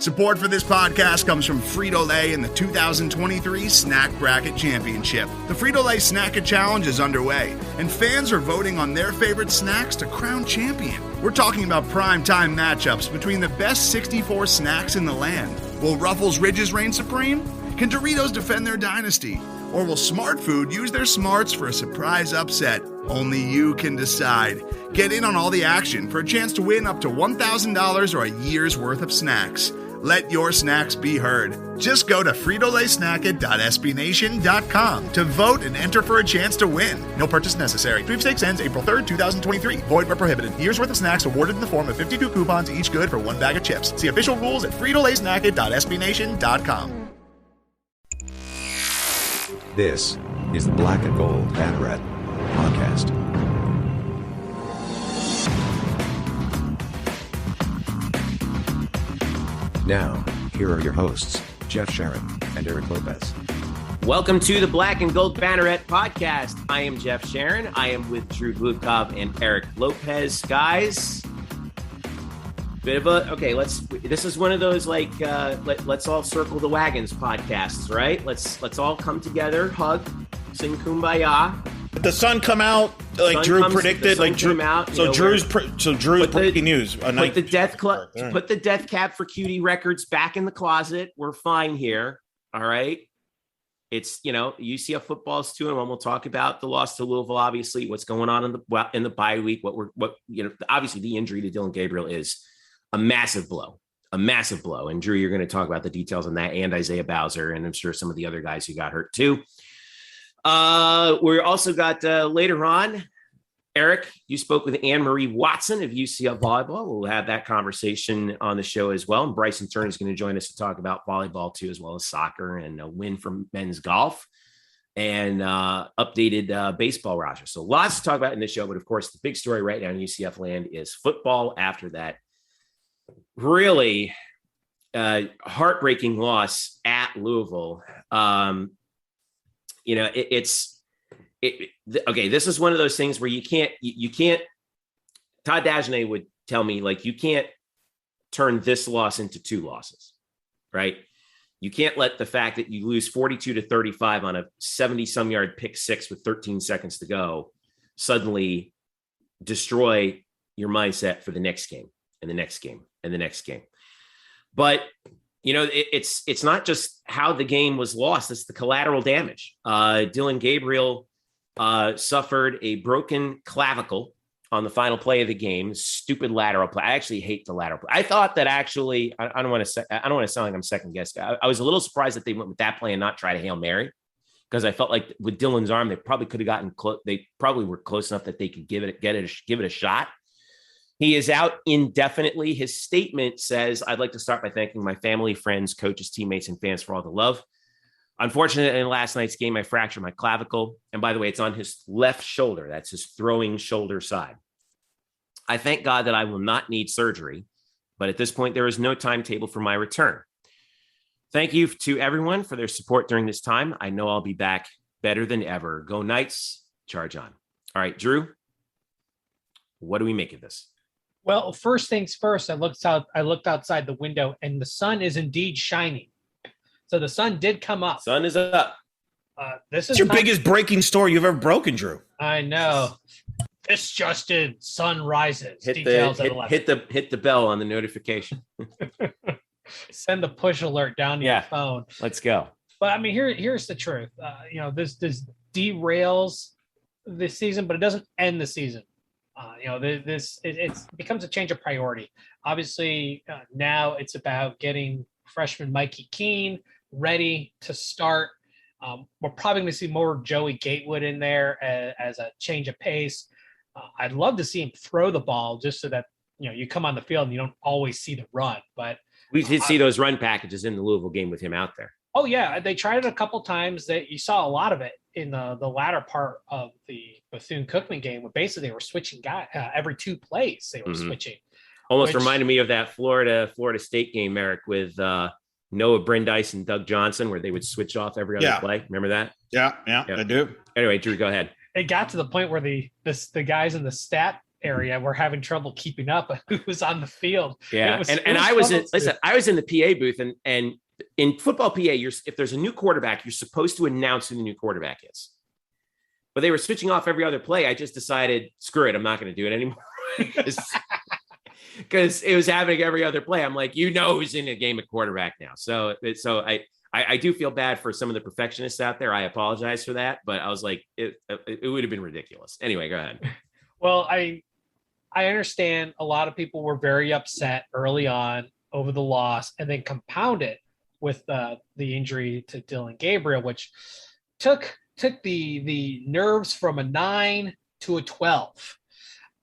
Support for this podcast comes from Frito-Lay and the 2023 Snack Bracket Championship. The Frito-Lay Snack-It Challenge is underway, and fans are voting on their favorite snacks to crown champion. We're talking about prime-time matchups between the best 64 snacks in the land. Will Ruffles Ridges reign supreme? Can Doritos defend their dynasty? Or will Smart Food use their smarts for a surprise upset? Only you can decide. Get in on all the action for a chance to win up to $1,000 or a year's worth of snacks. Let your snacks be heard. Just go to fritolaysnacket.sbnation.com to vote and enter for a chance to win. No purchase necessary. Sweepstakes ends April 3rd, 2023. Void where prohibited. Year's worth of snacks awarded in the form of 52 coupons, each good for one bag of chips. See official rules at fritolaysnacket.sbnation.com. This is the Black Gold Banneret Podcast. Now, here are your hosts, Jeff Sharon and Eric Lopez. Welcome to the Black and Gold Banneret Podcast. I am Jeff Sharon. I am with Drew Glukov and Eric Lopez. Guys, this is one of those let's all circle the wagons podcasts, right? Let's all come together, hug, sing Kumbaya. Did the sun come out like Drew predicted? Like Drew, Drew's breaking news. Put the death cap for Cutie Records back in the closet. We're fine here. All right. It's UCF football's 2-1. We'll talk about the loss to Louisville. Obviously, what's going on in the bye week. Obviously the injury to Dylan Gabriel is a massive blow. And Drew, you're going to talk about the details on that and Isaiah Bowser, and I'm sure some of the other guys who got hurt too. We also got later on, Eric, you spoke with Anne-Marie Watson of UCF Volleyball. We'll have that conversation on the show as well. And Bryson Turner is going to join us to talk about volleyball too, as well as soccer and a win from men's golf and updated baseball roster. So lots to talk about in this show. But of course, the big story right now in UCF land is football after that really heartbreaking loss at Louisville. This is one of those things where you can't, Todd Dagenet would tell me, like, you can't turn this loss into two losses, right? You can't let the fact that you lose 42-35 on a 70-some yard pick six with 13 seconds to go suddenly destroy your mindset for the next game and the next game and the next game. But it's not just how the game was lost. It's the collateral damage. Dylan Gabriel suffered a broken clavicle on the final play of the game. Stupid lateral play. I actually hate the lateral play. I thought that actually, I don't want to sound like I'm second guessing. I was a little surprised that they went with that play and not try to Hail Mary, because I felt like with Dylan's arm, they probably could have gotten close. They probably were close enough that they could give it a shot. He is out indefinitely. His statement says, "I'd like to start by thanking my family, friends, coaches, teammates, and fans for all the love. Unfortunately, in last night's game, I fractured my clavicle. And by the way, it's on his left shoulder. That's his throwing shoulder side. I thank God that I will not need surgery, but at this point, there is no timetable for my return. Thank you to everyone for their support during this time. I know I'll be back better than ever. Go Knights, charge on." All right, Drew, what do we make of this? Well, first things first, I looked outside the window and the sun is indeed shining. So the sun did come up. Sun is up. This is your biggest breaking story you've ever broken, Drew. I know. This just in, sun rises. Hit the bell on the notification. Send the push alert down to your phone. Let's go. But I mean, here's the truth. This derails this season, but it doesn't end the season. It becomes a change of priority. Obviously, now it's about getting freshman Mikey Keene ready to start. We're probably going to see more Joey Gatewood in there as a change of pace. I'd love to see him throw the ball just so that you come on the field and you don't always see the run. But we did see those run packages in the Louisville game with him out there. Oh yeah, they tried it a couple times. That you saw a lot of it in the latter part of the Bethune-Cookman game, where basically they were switching guys every two plays. They were switching. Almost reminded me of that Florida State game, Eric, with Noah Brandeis and Doug Johnson, where they would switch off every other play. Remember that? Yeah, I do. Anyway, Drew, go ahead. It got to the point where the guys in the stat area were having trouble keeping up who was on the field. Yeah, I was in the PA booth, and in football PA, if there's a new quarterback, you're supposed to announce who the new quarterback is. But they were switching off every other play. I just decided, screw it, I'm not going to do it anymore because it was happening every other play. I'm like, who's in a game at quarterback now. So I do feel bad for some of the perfectionists out there. I apologize for that, but I was like, it would have been ridiculous. Anyway, go ahead. Well, I understand a lot of people were very upset early on over the loss, and then compound it with the injury to Dylan Gabriel, which took the nerves from a 9 to a 12.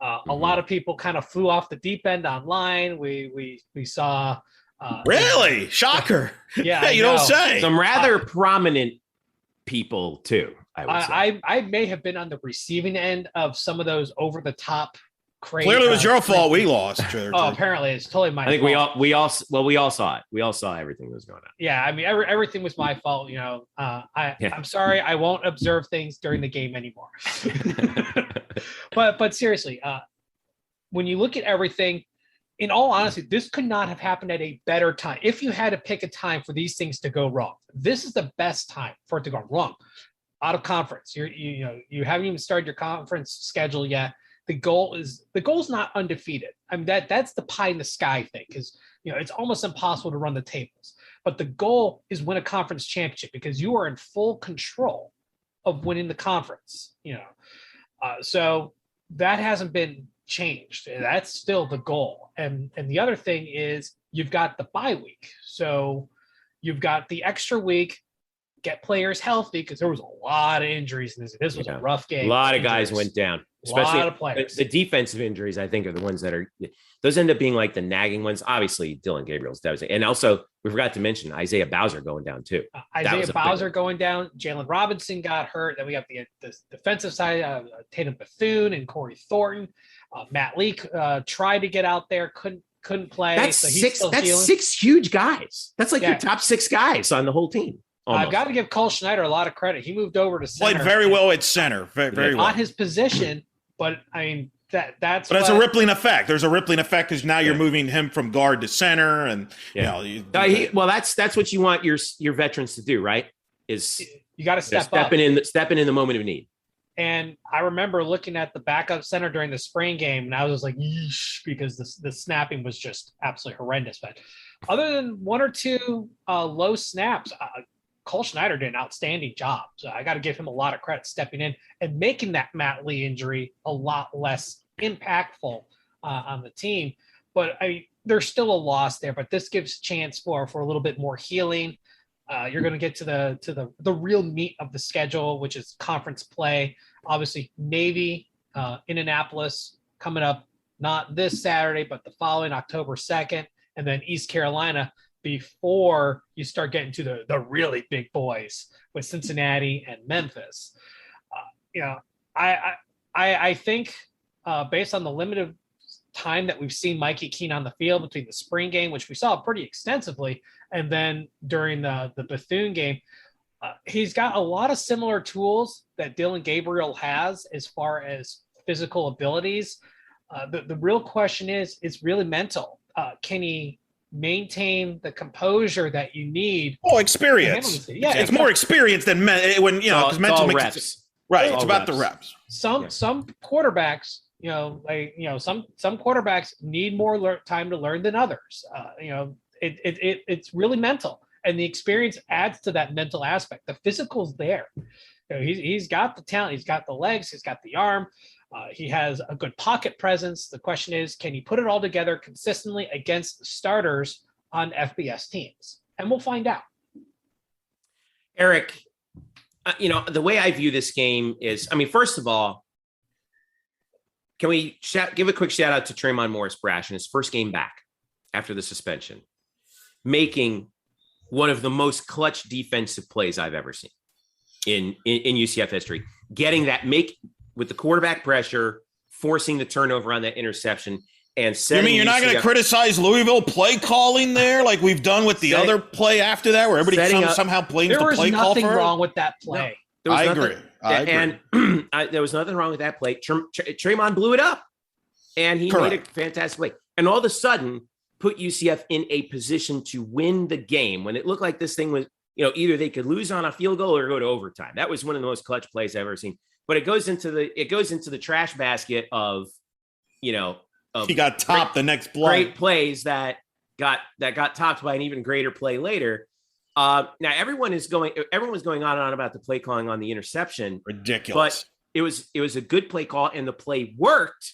A lot of people kind of flew off the deep end online. We saw. Really? Shocker. Yeah, you don't say. Some rather prominent people too. I may have been on the receiving end of some of those over the top. Clearly, it was your fault. We lost. Apparently, it's totally my fault. I think we all saw it. We all saw everything that was going on. Yeah, I mean, everything was my fault. I'm sorry. I won't observe things during the game anymore. but seriously, when you look at everything, in all honesty, this could not have happened at a better time. If you had to pick a time for these things to go wrong, this is the best time for it to go wrong. Out of conference, you haven't even started your conference schedule yet. The goal is not undefeated. I mean, that's the pie in the sky thing, because it's almost impossible to run the tables. But the goal is win a conference championship, because you are in full control of winning the conference. So that hasn't been changed. That's still the goal. And the other thing is you've got the bye week, so you've got the extra week. Get players healthy, because there was a lot of injuries in this. This was a rough game. A lot of guys went down, especially the defensive injuries. I think are the ones that those end up being like the nagging ones. Obviously, Dylan Gabriel's devastating, and also we forgot to mention Isaiah Bowser going down too. Isaiah Bowser going down. Jalen Robinson got hurt. Then we have the defensive side, Tatum Bethune and Corey Thornton. Matt Lee tried to get out there, couldn't play. That's six huge guys. That's like your top 6 guys on the whole team. Almost. I've got to give Cole Schneider a lot of credit. He moved over to center. Played very well at center. Very well. Not his position, but I mean that's. But it's a rippling effect. There's a rippling effect because now you're moving him from guard to center, and that's what you want your veterans to do, right? Is you got to step in the moment of need. And I remember looking at the backup center during the spring game, and I was like, yeesh, because the snapping was just absolutely horrendous. But other than 1 or 2 low snaps, Cole Schneider did an outstanding job. So I got to give him a lot of credit stepping in and making that Matt Lee injury a lot less impactful on the team. But there's still a loss there, but this gives a chance for a little bit more healing. You're going to get to the real meat of the schedule, which is conference play. Obviously, Navy, Indianapolis coming up, not this Saturday, but the following October 2nd, and then East Carolina before you start getting to the really big boys with Cincinnati and Memphis. I think based on the limited time that we've seen Mikey Keene on the field between the spring game, which we saw pretty extensively, and then during the Bethune game, he's got a lot of similar tools that Dylan Gabriel has as far as physical abilities. The real question is, it's really mental. Can he maintain the composure that you need? Oh, experience. Yeah, it's more experience than because mental makes reps. Right. It's about the reps. Some quarterbacks, some quarterbacks need more time to learn than others. It's really mental, and the experience adds to that mental aspect. The physical's there. He's got the talent. He's got the legs. He's got the arm. He has a good pocket presence. The question is, can he put it all together consistently against starters on FBS teams? And we'll find out. Eric, the way I view this game is, first of all, can we give a quick shout out to Tremont Morris-Brash in his first game back after the suspension, making one of the most clutch defensive plays I've ever seen in UCF history, getting that with the quarterback pressure, forcing the turnover on that interception, and setting. You mean you're not going to criticize Louisville play calling there, like we've done with the other play after that, where everybody somehow blames the play call for it? There was nothing wrong with that play. No, I agree. And there was nothing wrong with that play. Tremont blew it up. And he made a fantastic play. And all of a sudden, put UCF in a position to win the game when it looked like this thing was, either they could lose on a field goal or go to overtime. That was one of the most clutch plays I've ever seen. But it goes into the trash basket of he got topped the next play. Great plays that got topped by an even greater play later. Now everyone's going on and on about the play calling on the interception. Ridiculous. But it was a good play call and the play worked.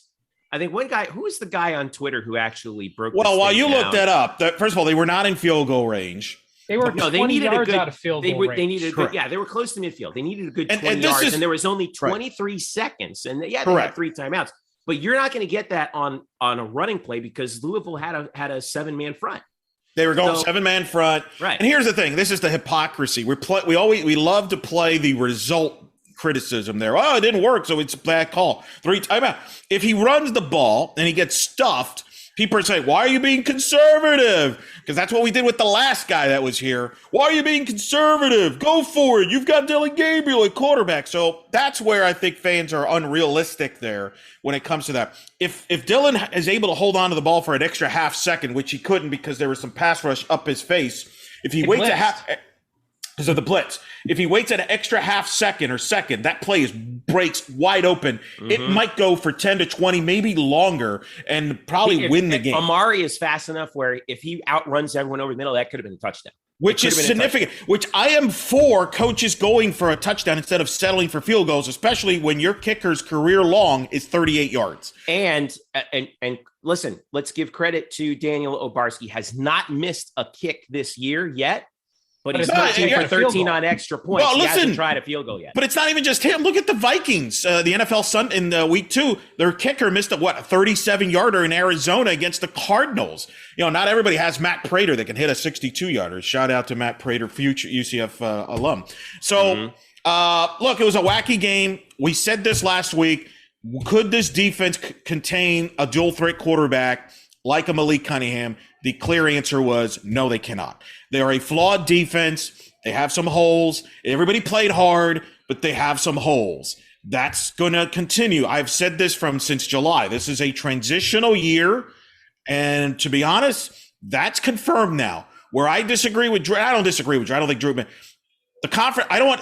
I think one guy, who was the guy on Twitter who actually broke this Well, while you down? looked that up, first of all, they were not in field goal range. They were 20 yards out of field goal range. They needed a good, they were close to midfield. They needed a good 20 yards, and there was only 23 seconds. And they had 3 timeouts. But you're not going to get that on a running play because Louisville had a 7-man front. They were going 7-man front. Right. And here's the thing. This is the hypocrisy. We love to play the result criticism there. Oh, it didn't work, so it's a bad call. 3 timeout. If he runs the ball and he gets stuffed, people are saying, why are you being conservative? Because that's what we did with the last guy that was here. Why are you being conservative? Go for it. You've got Dylan Gabriel at quarterback. So that's where I think fans are unrealistic there when it comes to that. If Dylan is able to hold on to the ball for an extra half second, which he couldn't because there was some pass rush up his face, if he waits a half – because of the blitz. If he waits an extra half second or second, that play breaks wide open. Mm-hmm. It might go for 10 to 20, maybe longer, and probably win the game. Amari is fast enough where if he outruns everyone over the middle, that could have been a touchdown. Which is significant, which I am for coaches going for a touchdown instead of settling for field goals, especially when your kicker's career long is 38 yards. And listen, let's give credit to Daniel Obarski. Has not missed a kick this year yet. But he's 13 for 13 on extra points. Well, he hasn't tried a field goal yet. But it's not even just him. Look at the Vikings. The NFL in week 2, their kicker missed a 37-yarder in Arizona against the Cardinals. Not everybody has Matt Prater that can hit a 62-yarder. Shout out to Matt Prater, future UCF alum. So, look, it was a wacky game. We said this last week. Could this defense contain a dual threat quarterback like a Malik Cunningham? The clear answer was no, they cannot. They are a flawed defense. They have some holes. Everybody played hard, but they have some holes. That's going to continue. I've said this since July. This is a transitional year. And to be honest, that's confirmed now. Where I disagree with Drew, I don't disagree with Drew. I don't think Drew, the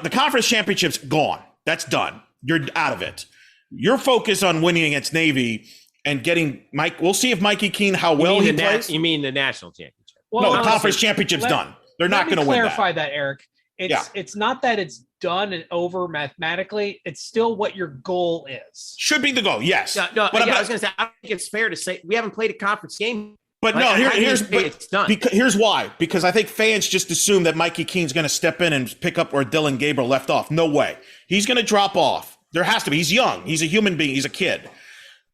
conference championship's gone. That's done. You're out of it. You're focused on winning against Navy and getting Mike. We'll see if Mikey Keene, how well he plays. You mean the national championship? Well, no, the conference championship's done. They're not going to win that. Clarify that, Eric. It's not that it's done and over mathematically. It's still what your goal is. Should be the goal, yes. I was going to say, I don't think it's fair to say we haven't played a conference game. But it's done. Here's why. Because I think fans just assume that Mikey Keene's going to step in and pick up where Dylan Gabriel left off. No way. He's going to drop off. There has to be. He's young. He's a human being. He's a kid.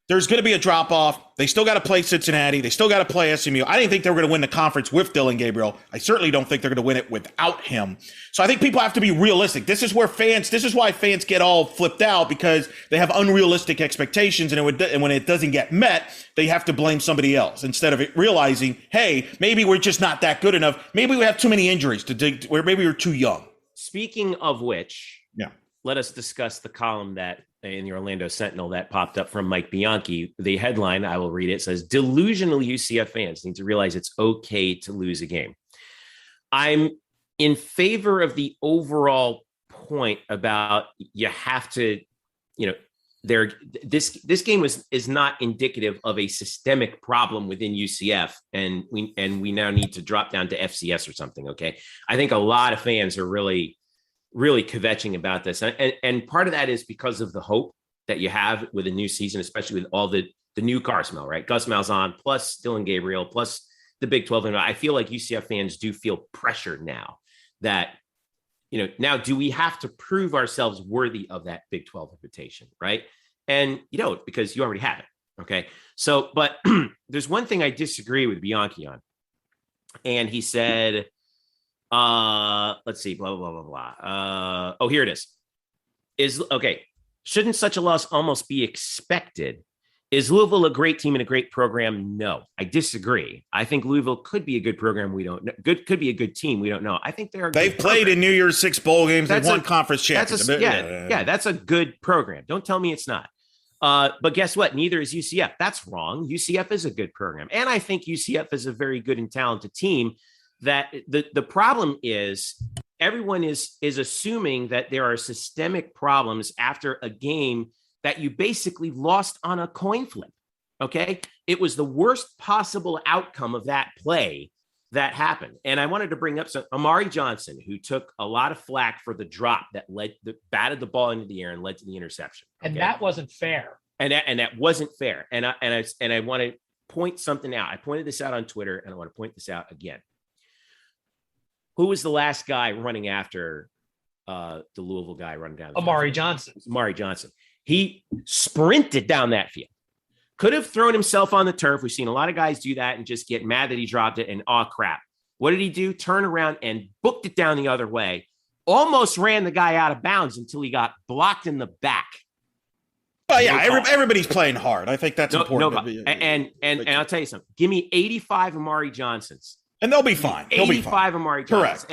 There's going to be a drop-off. They still got to play Cincinnati. They still got to play SMU. I didn't think they were going to win the conference with Dylan Gabriel. I certainly don't think they're going to win it without him. So I think people have to be realistic. This is why fans get all flipped out, because they have unrealistic expectations, and when it doesn't get met, they have to blame somebody else instead of realizing, hey, maybe we're just not that good enough. Maybe we have too many injuries or maybe we're too young. Speaking of which, let us discuss the column that in the Orlando Sentinel that popped up from Mike Bianchi. The headline, I will read it, says, "Delusional UCF fans need to realize it's okay to lose a game." I'm in favor of the overall point about you have to, this game is not indicative of a systemic problem within UCF, and we now need to drop down to FCS or something. Okay. I think a lot of fans are really kvetching about this. And part of that is because of the hope that you have with a new season, especially with all the new car smell, right? Gus Malzahn plus Dylan Gabriel plus the Big 12. And I feel like UCF fans do feel pressure now that, now do we have to prove ourselves worthy of that Big 12 invitation, right? And you don't, because you already have it. Okay. So, but there's one thing I disagree with Bianchi on. And he said, let's see, blah, blah, blah, blah, blah. Here it is. Shouldn't such a loss almost be expected? Is Louisville a great team and a great program? No, I disagree. I think Louisville could be a good program. We don't know. Could be a good team. We don't know. I think they've played in New Year's 6 bowl games. They've won conference championships. That's a good program. Don't tell me it's not. But guess what? Neither is UCF. That's wrong. UCF is a good program. And I think UCF is a very good and talented team. That the problem is everyone is assuming that there are systemic problems after a game that you basically lost on a coin flip. Okay. It was the worst possible outcome of that play that happened. And I wanted to bring up Amari Johnson, who took a lot of flack for the drop that batted the ball into the air and led to the interception. Okay? And that wasn't fair. And that wasn't fair. And I want to point something out. I pointed this out on Twitter, and I want to point this out again. Who was the last guy running after the Louisville guy running down? Amari Johnson. Amari Johnson. He sprinted down that field. Could have thrown himself on the turf. We've seen a lot of guys do that and just get mad that he dropped it and crap. What did he do? Turn around and booked it down the other way. Almost ran the guy out of bounds until he got blocked in the back. Well, yeah, everybody's playing hard. I think that's important. And I'll tell you something. Give me 85 Amari Johnsons. And they'll be fine. 85 Amari Johnsons.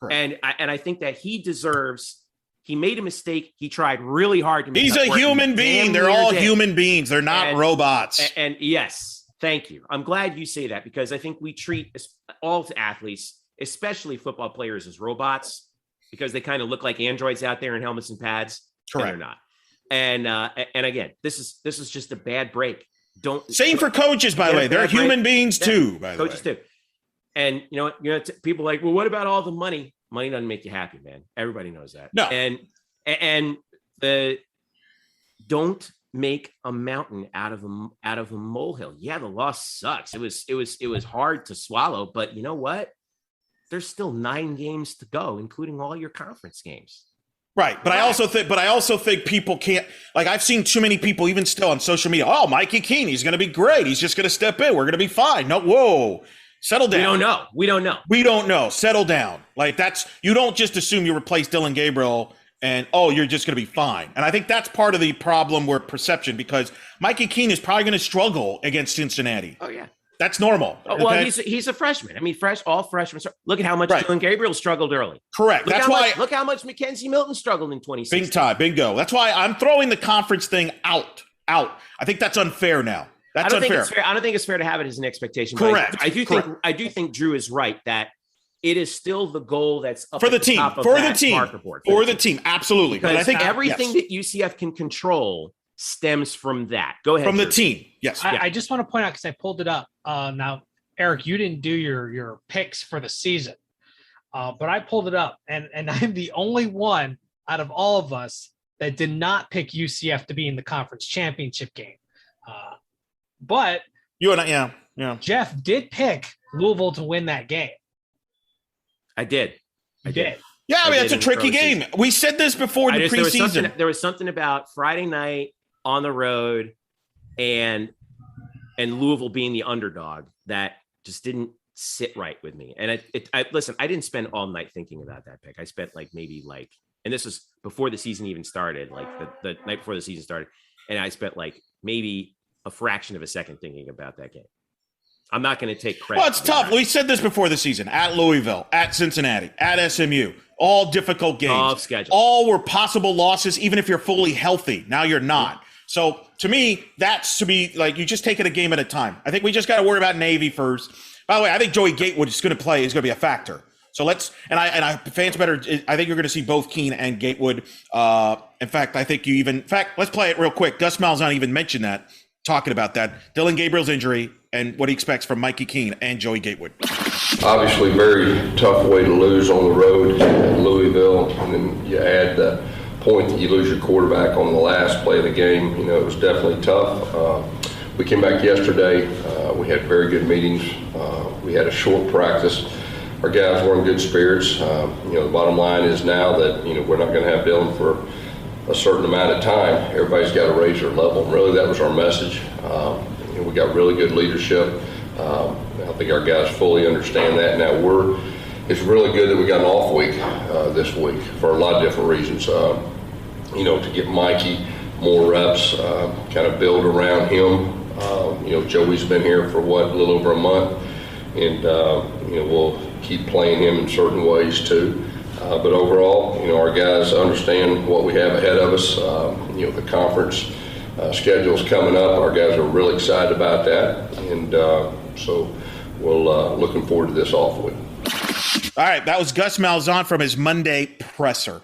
Correct. And I think that he deserves. He made a mistake. He tried really hard to make He's a human being. They're all human beings. They're not robots. And yes, thank you. I'm glad you say that because I think we treat all athletes, especially football players, as robots because they kind of look like androids out there in helmets and pads. Correct. And they're not. And again, this is just a bad break. Same for coaches, by the way. They're human beings too. By the way, coaches too. And people are like, well, what about all the money? Money doesn't make you happy, man. Everybody knows that. No. And don't make a mountain out of a molehill. Yeah, the loss sucks. It was hard to swallow, but you know what? There's still 9 games to go, including all your conference games. Right. But I also think people can't, like, I've seen too many people even still on social media. Oh, Mikey Keene, he's going to be great. He's just going to step in. We're going to be fine. No, whoa. Settle down. We don't know. Settle down. Like you don't just assume you replace Dylan Gabriel and, you're just going to be fine. And I think that's part of the problem with perception because Mikey Keene is probably going to struggle against Cincinnati. Oh, yeah. That's normal. Well, okay? he's a freshman. I mean, all freshmen. Look at how much Dylan Gabriel struggled early. Correct. Look how much Mackenzie Milton struggled in 2016. Big time. Bingo. That's why I'm throwing the conference thing out. I think that's unfair now. That's unfair. I don't think it's fair to have it as an expectation. Correct. I do think Drew is right that it is still the goal that's up for the team. For the team. Absolutely. Because I think everything that UCF can control stems from that. Go ahead. From the team. Yes. I just want to point out because I pulled it up. Now, Eric, you didn't do your picks for the season, but I pulled it up, and I'm the only one out of all of us that did not pick UCF to be in the conference championship game. But you and I, yeah. Jeff did pick Louisville to win that game. I did. Yeah, I mean, it's a tricky game. We said this before the preseason. There was something about Friday night on the road and Louisville being the underdog that just didn't sit right with me. And listen, I didn't spend all night thinking about that pick. I spent and this was before the season even started, like the night before the season started. And I spent maybe a fraction of a second thinking about that game. I'm not going to take credit. Well, it's tough. We said this before the season. At Louisville, at Cincinnati, at SMU. All difficult games. Off schedule. All were possible losses, even if you're fully healthy. Now you're not. So to me, that's to be you just take it a game at a time. I think we just got to worry about Navy first. By the way, I think Joey Gatewood is going to play. Is going to be a factor. So fans better. I think you're going to see both Keene and Gatewood. In fact, let's play it real quick. Gus Malzahn even mentioned that, talking about that. Dylan Gabriel's injury and what he expects from Mikey Keene and Joey Gatewood. Obviously, very tough way to lose on the road in Louisville, and then you add the point that you lose your quarterback on the last play of the game. It was definitely tough. We came back yesterday. We had very good meetings. We had a short practice. Our guys were in good spirits. The bottom line is now that we're not going to have Dylan for a certain amount of time. Everybody's got to raise their level. Really, that was our message. We got really good leadership. I think our guys fully understand that. Now it's really good that we got an off week this week for a lot of different reasons. To get Mikey more reps, kind of build around him. Joey's been here for a little over a month, and we'll keep playing him in certain ways too. But overall, our guys understand what we have ahead of us. The conference schedule's coming up. Our guys are really excited about that, and so we'll looking forward to this off week. All right, that was Gus Malzahn from his Monday presser.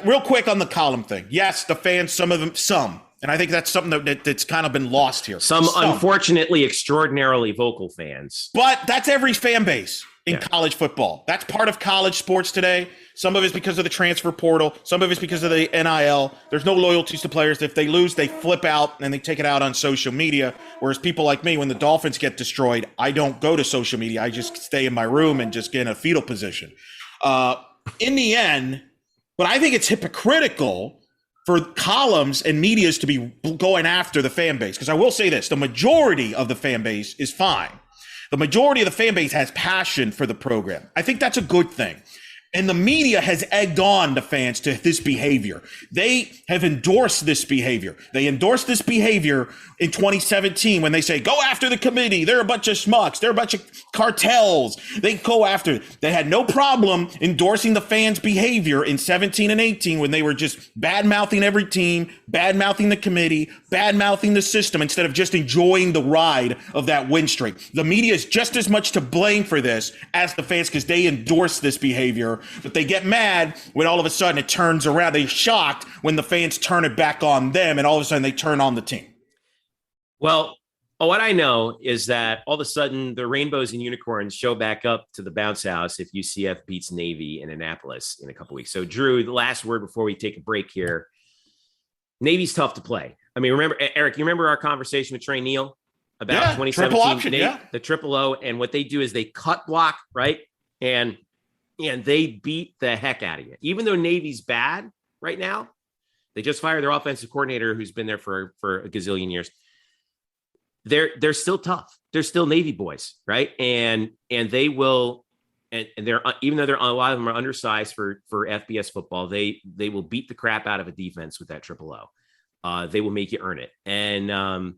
Real quick on the column thing. Yes, the fans, some, and I think that's something that's kind of been lost here. Some unfortunately extraordinarily vocal fans. But that's every fan base in college football. That's part of college sports today. Some of it's because of the transfer portal. Some of it's because of the NIL. There's no loyalties to players. If they lose, they flip out and they take it out on social media. Whereas people like me, when the Dolphins get destroyed, I don't go to social media. I just stay in my room and just get in a fetal position. In the end, but I think it's hypocritical for columns and medias to be going after the fan base. Because I will say this, the majority of the fan base is fine. The majority of the fan base has passion for the program. I think that's a good thing. And the media has egged on the fans to this behavior. They have endorsed this behavior. They endorsed this behavior in 2017 when they say, go after the committee. They're a bunch of schmucks. They're a bunch of cartels. They go after it. They had no problem endorsing the fans' behavior in 17 and 18 when they were just bad-mouthing every team, bad-mouthing the committee, bad-mouthing the system instead of just enjoying the ride of that win streak. The media is just as much to blame for this as the fans because they endorse this behavior. But they get mad when all of a sudden it turns around. They're shocked when the fans turn it back on them and all of a sudden they turn on the team. Well, what I know is that all of a sudden the rainbows and unicorns show back up to the bounce house if UCF beats Navy in Annapolis in a couple weeks. So, Drew, the last word before we take a break here. Navy's tough to play. I mean, remember, Eric, you remember our conversation with Trey Neal about 2017? Option, the triple O, and what they do is they cut block, right? And they beat the heck out of you. Even though Navy's bad right now, they just fired their offensive coordinator who's been there for a gazillion years. They're still tough. They're still Navy boys, right? And they will, and they're, even though a lot of them are undersized for FBS football, they will beat the crap out of a defense with that triple O. They will make you earn it. And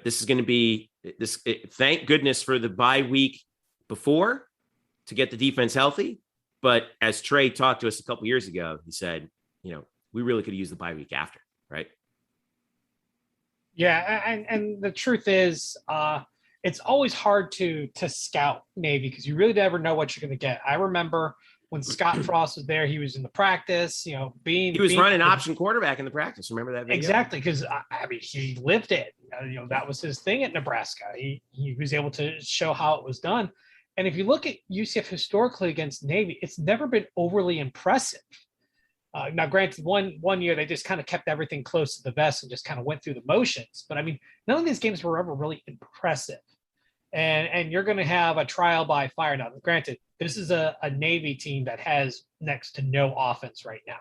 this is going to be this. Thank goodness for the bye week before, to get the defense healthy. But as Trey talked to us a couple years ago, he said, we really could use the bye week after, right? Yeah. And the truth is, it's always hard to scout Navy because you really never know what you're going to get. I remember when Scott Frost was there, he was in the practice, he was running option quarterback in the practice. Remember that video? Exactly. Because he lived it, that was his thing at Nebraska. He was able to show how it was done. And if you look at UCF historically against Navy, it's never been overly impressive. Now, granted, one year they just kind of kept everything close to the vest and just kind of went through the motions. But I mean, none of these games were ever really impressive. And you're going to have a trial by fire. Now, granted, this is a Navy team that has next to no offense right now.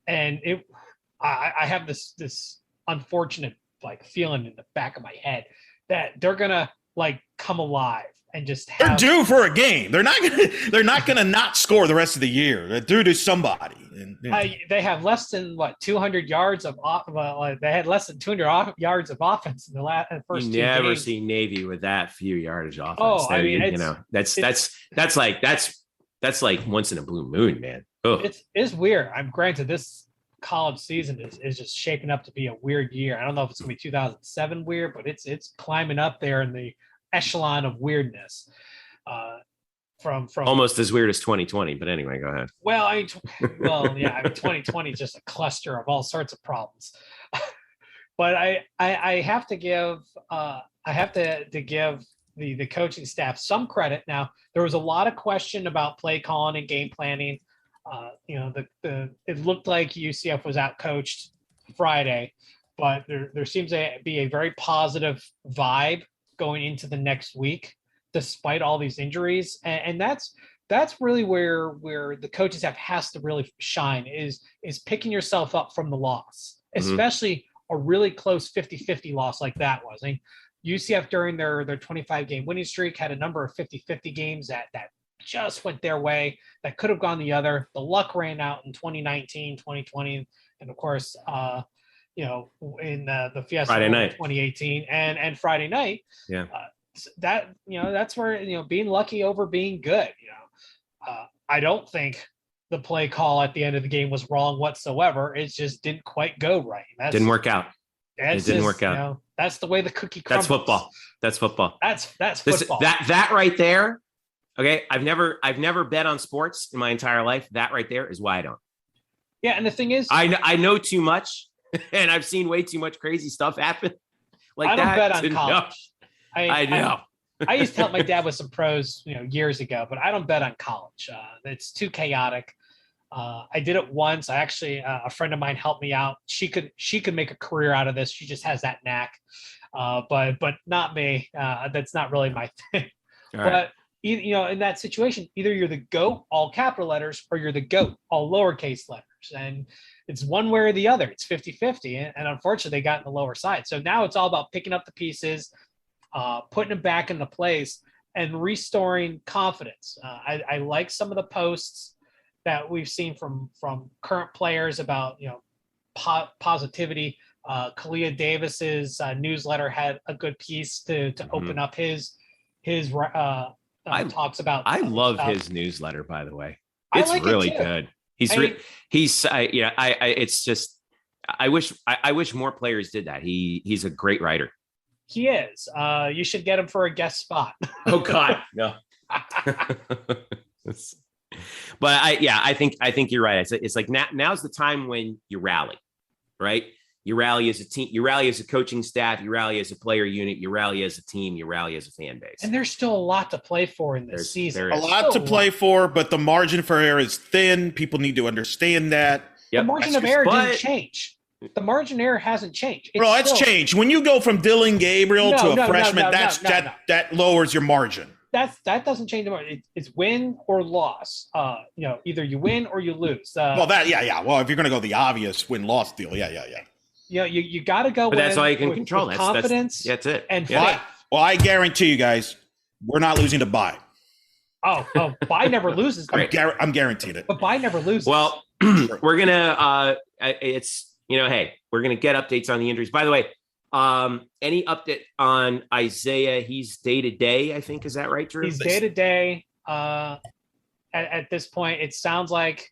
And I have this unfortunate feeling in the back of my head that they're going to come alive. And just they're due for a game. They're not gonna not score the rest of the year. They're due to somebody. They have less than 200 yards of they had less than 200 yards of offense in the first. You never games. see Navy with that few yardage offense. Oh, I mean, that's like once in a blue moon, man. It's weird. I'm granted this college season is just shaping up to be a weird year. I don't know if it's gonna be 2007 weird, but it's climbing up there in the echelon of weirdness from almost as weird as 2020, but anyway, go ahead. Well, 2020 is just a cluster of all sorts of problems. But I have to give the coaching staff some credit. Now, there was a lot of question about play calling and game planning. It looked like UCF was outcoached Friday, but there seems to be a very positive vibe going into the next week, despite all these injuries. And that's really where the coaching staff has to really shine is picking yourself up from the loss, especially a really close 50-50 loss like that was. I mean, UCF during their 25-game winning streak had a number of 50-50 games that just went their way, that could have gone the other. The luck ran out in 2019, 2020, and of course, in the Fiesta Friday night 2018 and Friday night. Yeah. That's where, being lucky over being good, I don't think the play call at the end of the game was wrong whatsoever. It just didn't quite go right. Didn't work out. It didn't work out. You know, that's the way the cookie crumbles. That's football. That's football. That right there. Okay, I've never bet on sports in my entire life. That right there is why I don't. Yeah, and the thing is, I know too much, and I've seen way too much crazy stuff happen. Like I don't bet on know. college. I know. I used to help my dad with some pros, years ago, but I don't bet on college. It's too chaotic. I did it once. I actually, a friend of mine helped me out. She could make a career out of this. She just has that knack. But not me. That's not really my thing. But in that situation, either you're the GOAT, all capital letters, or you're the GOAT, all lowercase letters. And it's one way or the other. It's 50-50. And unfortunately, they got in the lower side. So now it's all about picking up the pieces, putting them back into place, and restoring confidence. I like some of the posts that we've seen from current players about, positivity. Kalia Davis's newsletter had a good piece to open up his talks about. I love his newsletter, by the way. It's really good. It's just, I wish more players did that. He's a great writer. He is. You should get him for a guest spot. Oh God, no. But I think you're right. It's like now's the time when you rally, right? You rally as a team, you rally as a coaching staff, you rally as a player unit, you rally as a team, you rally as a fan base. And there's still a lot to play for in this season. A lot to play for, but the margin for error is thin. People need to understand that. Yep. The margin of error didn't change. The margin of error hasn't changed. It's changed. When you go from Dylan Gabriel to a freshman, that lowers your margin. That doesn't change the margin. It's win or loss. Either you win or you lose. Well, if you're going to go the obvious win-loss deal, you got to go. But that's all you can control. That's confidence. That's it. And faith. Well, I guarantee you guys, we're not losing to Bye. Oh, Bye never loses. I'm guaranteed it. But Bye never loses. Well, we're gonna. We're gonna get updates on the injuries. By the way, any update on Isaiah? He's day to day. I think, is that right, Drew? He's day to day. At this point, it sounds like.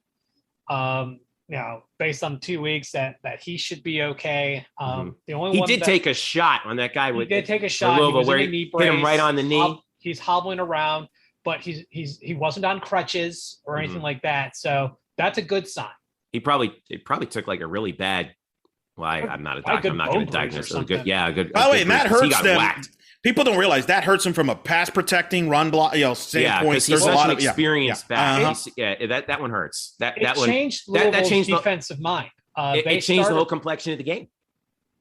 Based on 2 weeks that he should be okay. The only he did take a shot on that guy. He did take a shot. Louisville, where he hit him right on the knee. He's hobbling around, but he wasn't on crutches or anything like that. So that's a good sign. It probably took like a really bad. Well, I'm not a doctor. I'm not going to diagnose it. Good. Yeah, good. By the way, that hurts them. Whacked. People don't realize that hurts him from a pass protecting, run block, standpoint. He's such an experienced back. That one hurts. That changed Louisville's defensive mind. It changed the whole complexion of the game.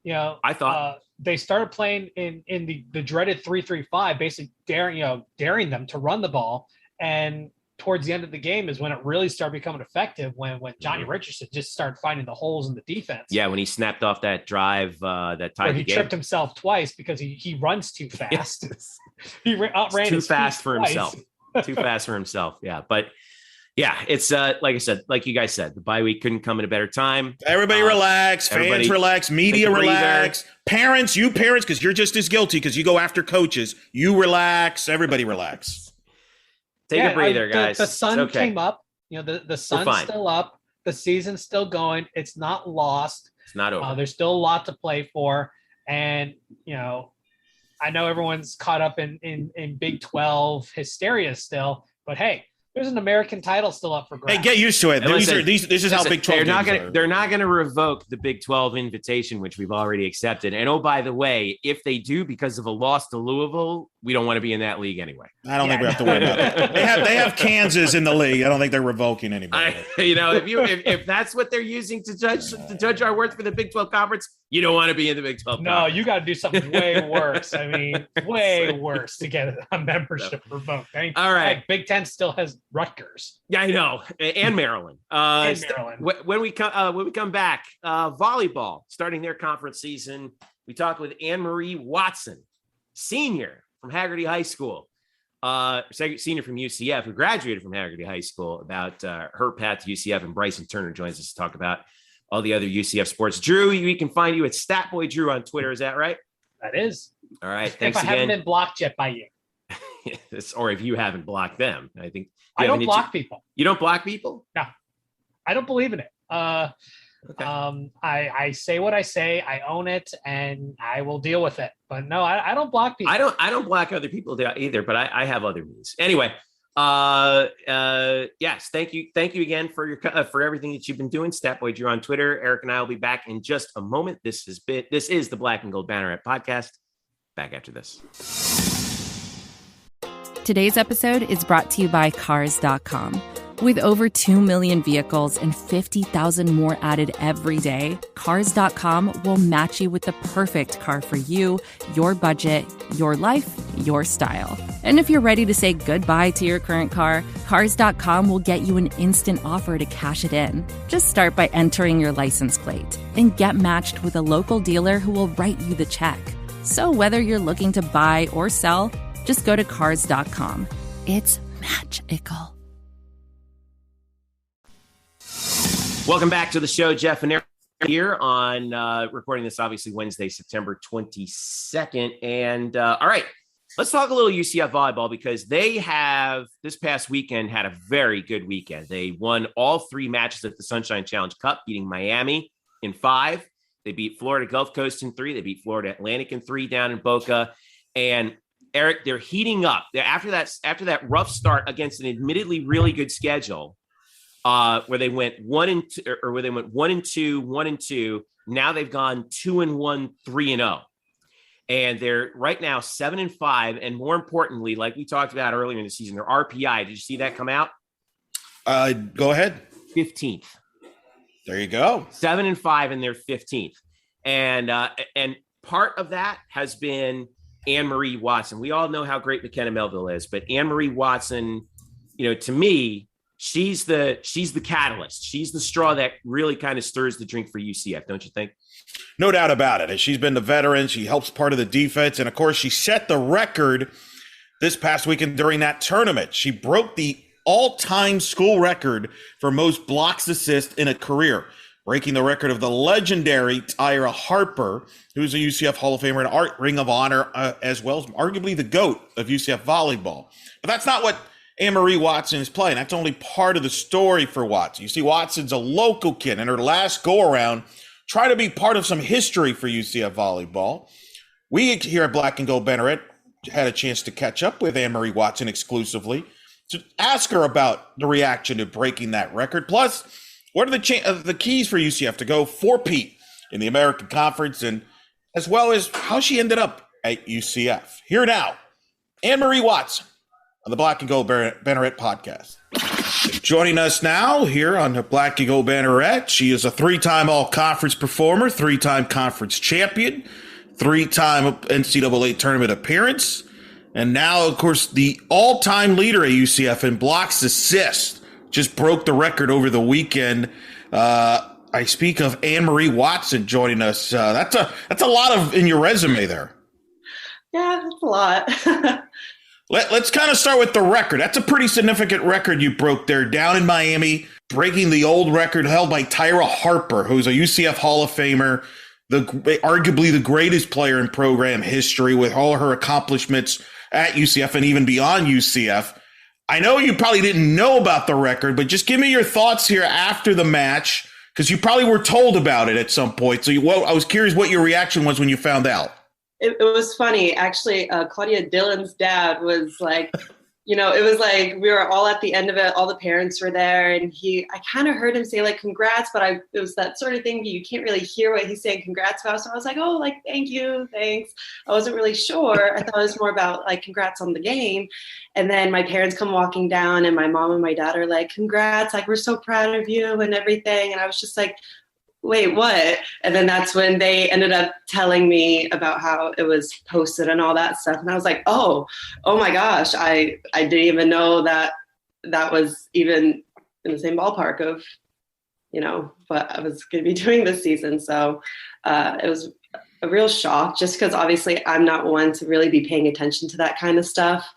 I thought they started playing in the dreaded 3-3-5, basically daring them to run the ball. And towards the end of the game is when it really started becoming effective, when Johnny Richardson just started finding the holes in the defense. Yeah, when he snapped off that drive that tied the game. He tripped himself twice because he runs too fast. He outran too fast for himself. Too fast for himself. Yeah, but it's like I said, like you guys said, the bye week couldn't come at a better time. Everybody relax, fans relax, media relax, parents, because you're just as guilty because you go after coaches. You relax, everybody relax. Take a breather, guys. The sun came up. The sun's still up. The season's still going. It's not lost. It's not over. There's still a lot to play for. And, I know everyone's caught up in Big 12 hysteria still. But, hey, there's an American title still up for grabs. Hey, get used to it. This is how Big 12 they're not going to revoke the Big 12 invitation, which we've already accepted. And, oh, by the way, if they do because of a loss to Louisville, we don't want to be in that league anyway. I don't think we have to worry about it. They have Kansas in the league. I don't think they're revoking anybody. If that's what they're using to judge our worth for the Big 12 conference, you don't want to be in the Big 12 conference. No, you got to do something way worse. I mean, way worse to get a membership revoked. All right. Big 10 still has Rutgers. Yeah, I know. And Maryland. When we come back, volleyball starting their conference season. We talk with Anne-Marie Watson, senior from Hagerty High School, senior from UCF, who graduated from Hagerty High School, about her path to UCF. And Bryson Turner joins us to talk about all the other UCF sports. Drew, we can find you at Statboy Drew on Twitter. Is that right? That is. All right. Thanks again. If I haven't been blocked yet by you. Or if you haven't blocked them. I think I don't block people. You don't block people? No, I don't believe in it. Okay. I say what I say, I own it, and I will deal with it. But no, I don't block people. I don't block other people either, but I have other means. Anyway, yes, thank you again for everything that you've been doing. Statboy Drew on Twitter. Eric and I will be back in just a moment. This is the Black and Gold Banneret Podcast. Back after this. Today's episode is brought to you by Cars.com. With over 2 million vehicles and 50,000 more added every day, Cars.com will match you with the perfect car for you, your budget, your life, your style. And if you're ready to say goodbye to your current car, Cars.com will get you an instant offer to cash it in. Just start by entering your license plate. Then get matched with a local dealer who will write you the check. So whether you're looking to buy or sell, just go to Cars.com. It's magical. Welcome back to the show. Jeff and Eric here on recording this, obviously, Wednesday, September 22nd. And all right, let's talk a little UCF volleyball because they have this past weekend had a very good weekend. They won all 3 matches at the Sunshine Challenge Cup, beating Miami in 5. They beat Florida Gulf Coast in 3. They beat Florida Atlantic in 3 down in Boca. And Eric, they're heating up. After that rough start against an admittedly really good schedule, where they went 1-2, or where they went 1-2, 1-2. Now they've gone 2-1, 3-0, and they're right now 7-5. And more importantly, like we talked about earlier in the season, their RPI. Did you see that come out? Go ahead. 15th. There you go. 7-5, and they're 15th. And part of that has been Anne-Marie Watson. We all know how great McKenna Melville is, but Anne-Marie Watson, to me, she's the catalyst. She's the straw that really kind of stirs the drink for UCF, don't you think? No doubt about it. She's been the veteran. She helps part of the defense. And, of course, she set the record this past weekend during that tournament. She broke the all-time school record for most blocks assists in a career, breaking the record of the legendary Tyra Harper, who's a UCF Hall of Famer and Ring of Honor, as well as arguably the GOAT of UCF volleyball. But that's not what Anne-Marie Watson is playing. That's only part of the story for Watson. You see, Watson's a local kid, and her last go-around tried to be part of some history for UCF volleyball. We here at Black and Gold Banneret had a chance to catch up with Anne-Marie Watson exclusively to ask her about the reaction to breaking that record. Plus, what are the keys for UCF to go 4-peat in the American Conference, and as well as how she ended up at UCF. Here now, Anne-Marie Watson on the Black and Gold Banneret Podcast. Joining us now here on the Black and Gold Banneret, she is a 3-time all-conference performer, 3-time conference champion, 3-time NCAA tournament appearance, and now, of course, the all-time leader at UCF in blocks assists. Just broke the record over the weekend. I speak of Anne-Marie Watson joining us. That's a lot in your resume there. Yeah, that's a lot. Let's kind of start with the record. That's a pretty significant record you broke there down in Miami, breaking the old record held by Tyra Harper, who's a UCF Hall of Famer, arguably the greatest player in program history with all her accomplishments at UCF and even beyond UCF. I know you probably didn't know about the record, but just give me your thoughts here after the match, because you probably were told about it at some point. So I was curious what your reaction was when you found out. It was funny. Actually, Claudia Dillon's dad was like, it was like we were all at the end of it. All the parents were there, and I kind of heard him say like congrats, but it was that sort of thing you can't really hear what he's saying congrats about. So I was like, oh, like thank you, thanks. I wasn't really sure. I thought it was more about like congrats on the game. And then my parents come walking down, and my mom and my dad are like, congrats, like we're so proud of you and everything. And I was just like, wait, what? And then that's when they ended up telling me about how it was posted and all that stuff. And I was like, oh my gosh, I didn't even know that was even in the same ballpark of, what I was going to be doing this season. So it was a real shock just because obviously I'm not one to really be paying attention to that kind of stuff.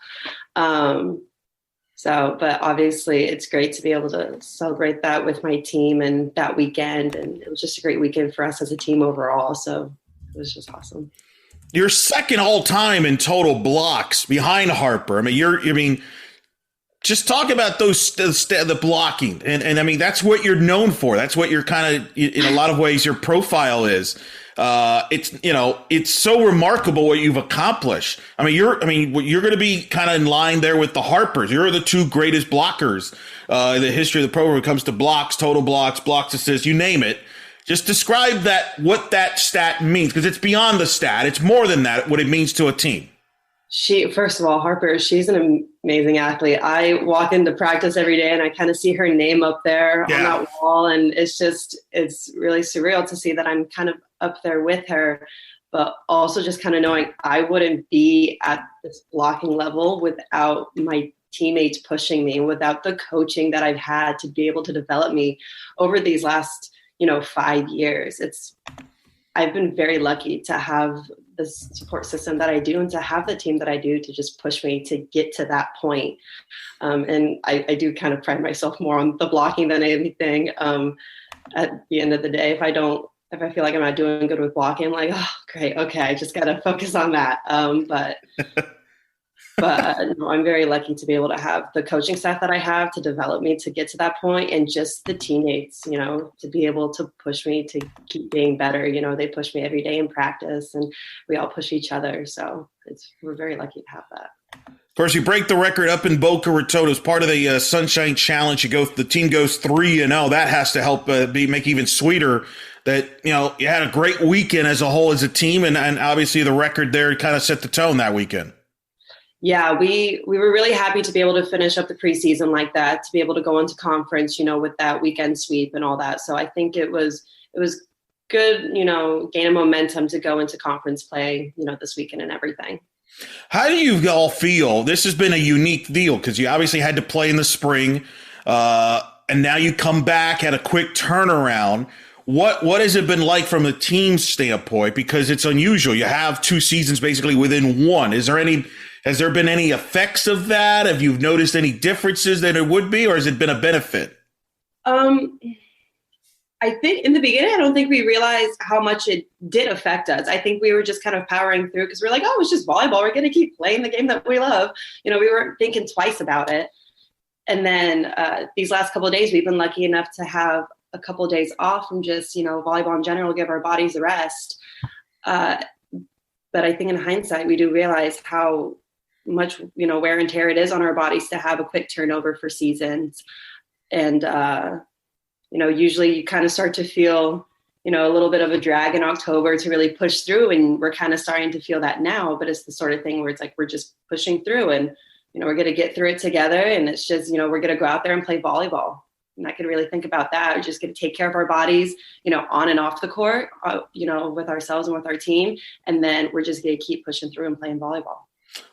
But obviously it's great to be able to celebrate that with my team and that weekend. And it was just a great weekend for us as a team overall. So it was just awesome. You're second all time in total blocks behind Harper. Just talk about the blocking. And I mean, that's what you're known for. That's what you're kind of, in a lot of ways, your profile is. It's so remarkable what you've accomplished. I mean, you're going to be kind of in line there with the Harpers. You're the two greatest blockers in the history of the program when it comes to blocks, total blocks, blocks, assists, you name it. Just describe what that stat means, because it's beyond the stat. It's more than that, what it means to a team. First of all, Harper, she's an amazing athlete. I walk into practice every day and I kind of see her name up there on that wall. And it's really surreal to see that I'm kind of up there with her, but also just kind of knowing I wouldn't be at this blocking level without my teammates pushing me, without the coaching that I've had to be able to develop me over these last, 5 years. I've been very lucky to have the support system that I do and to have the team that I do to just push me to get to that point. And I do kind of pride myself more on the blocking than anything. At the end of the day, if I feel like I'm not doing good with blocking, I'm like, oh, great. Okay. I just got to focus on that. But I'm very lucky to be able to have the coaching staff that I have to develop me to get to that point, and just the teammates, to be able to push me to keep being better. They push me every day in practice, and we all push each other. So we're very lucky to have that. Of course, you break the record up in Boca Raton as part of the Sunshine Challenge. The team goes 3-0. That has to help make even sweeter that, you had a great weekend as a whole as a team, and obviously the record there kind of set the tone that weekend. Yeah, we were really happy to be able to finish up the preseason like that, to be able to go into conference, with that weekend sweep and all that. So I think it was good, gain of momentum to go into conference play, this weekend and everything. How do you all feel? This has been a unique deal because you obviously had to play in the spring, and now you come back at a quick turnaround. What has it been like from the team's standpoint? Because it's unusual. You have 2 seasons basically within one. Has there been any effects of that? Have you noticed any differences that it would be, or has it been a benefit? I think in the beginning, I don't think we realized how much it did affect us. I think we were just kind of powering through because we're like, oh, it's just volleyball. We're going to keep playing the game that we love. We weren't thinking twice about it. And then these last couple of days, we've been lucky enough to have a couple of days off from just, volleyball in general, give our bodies a rest. But I think in hindsight, we do realize how much, wear and tear it is on our bodies to have a quick turnover for seasons. And, usually you kind of start to feel, a little bit of a drag in October to really push through. And we're kind of starting to feel that now, but it's the sort of thing where it's like, we're just pushing through and, we're going to get through it together. And it's just, we're going to go out there and play volleyball. And I could really think about that. We're just going to take care of our bodies, on and off the court, with ourselves and with our team. And then we're just going to keep pushing through and playing volleyball.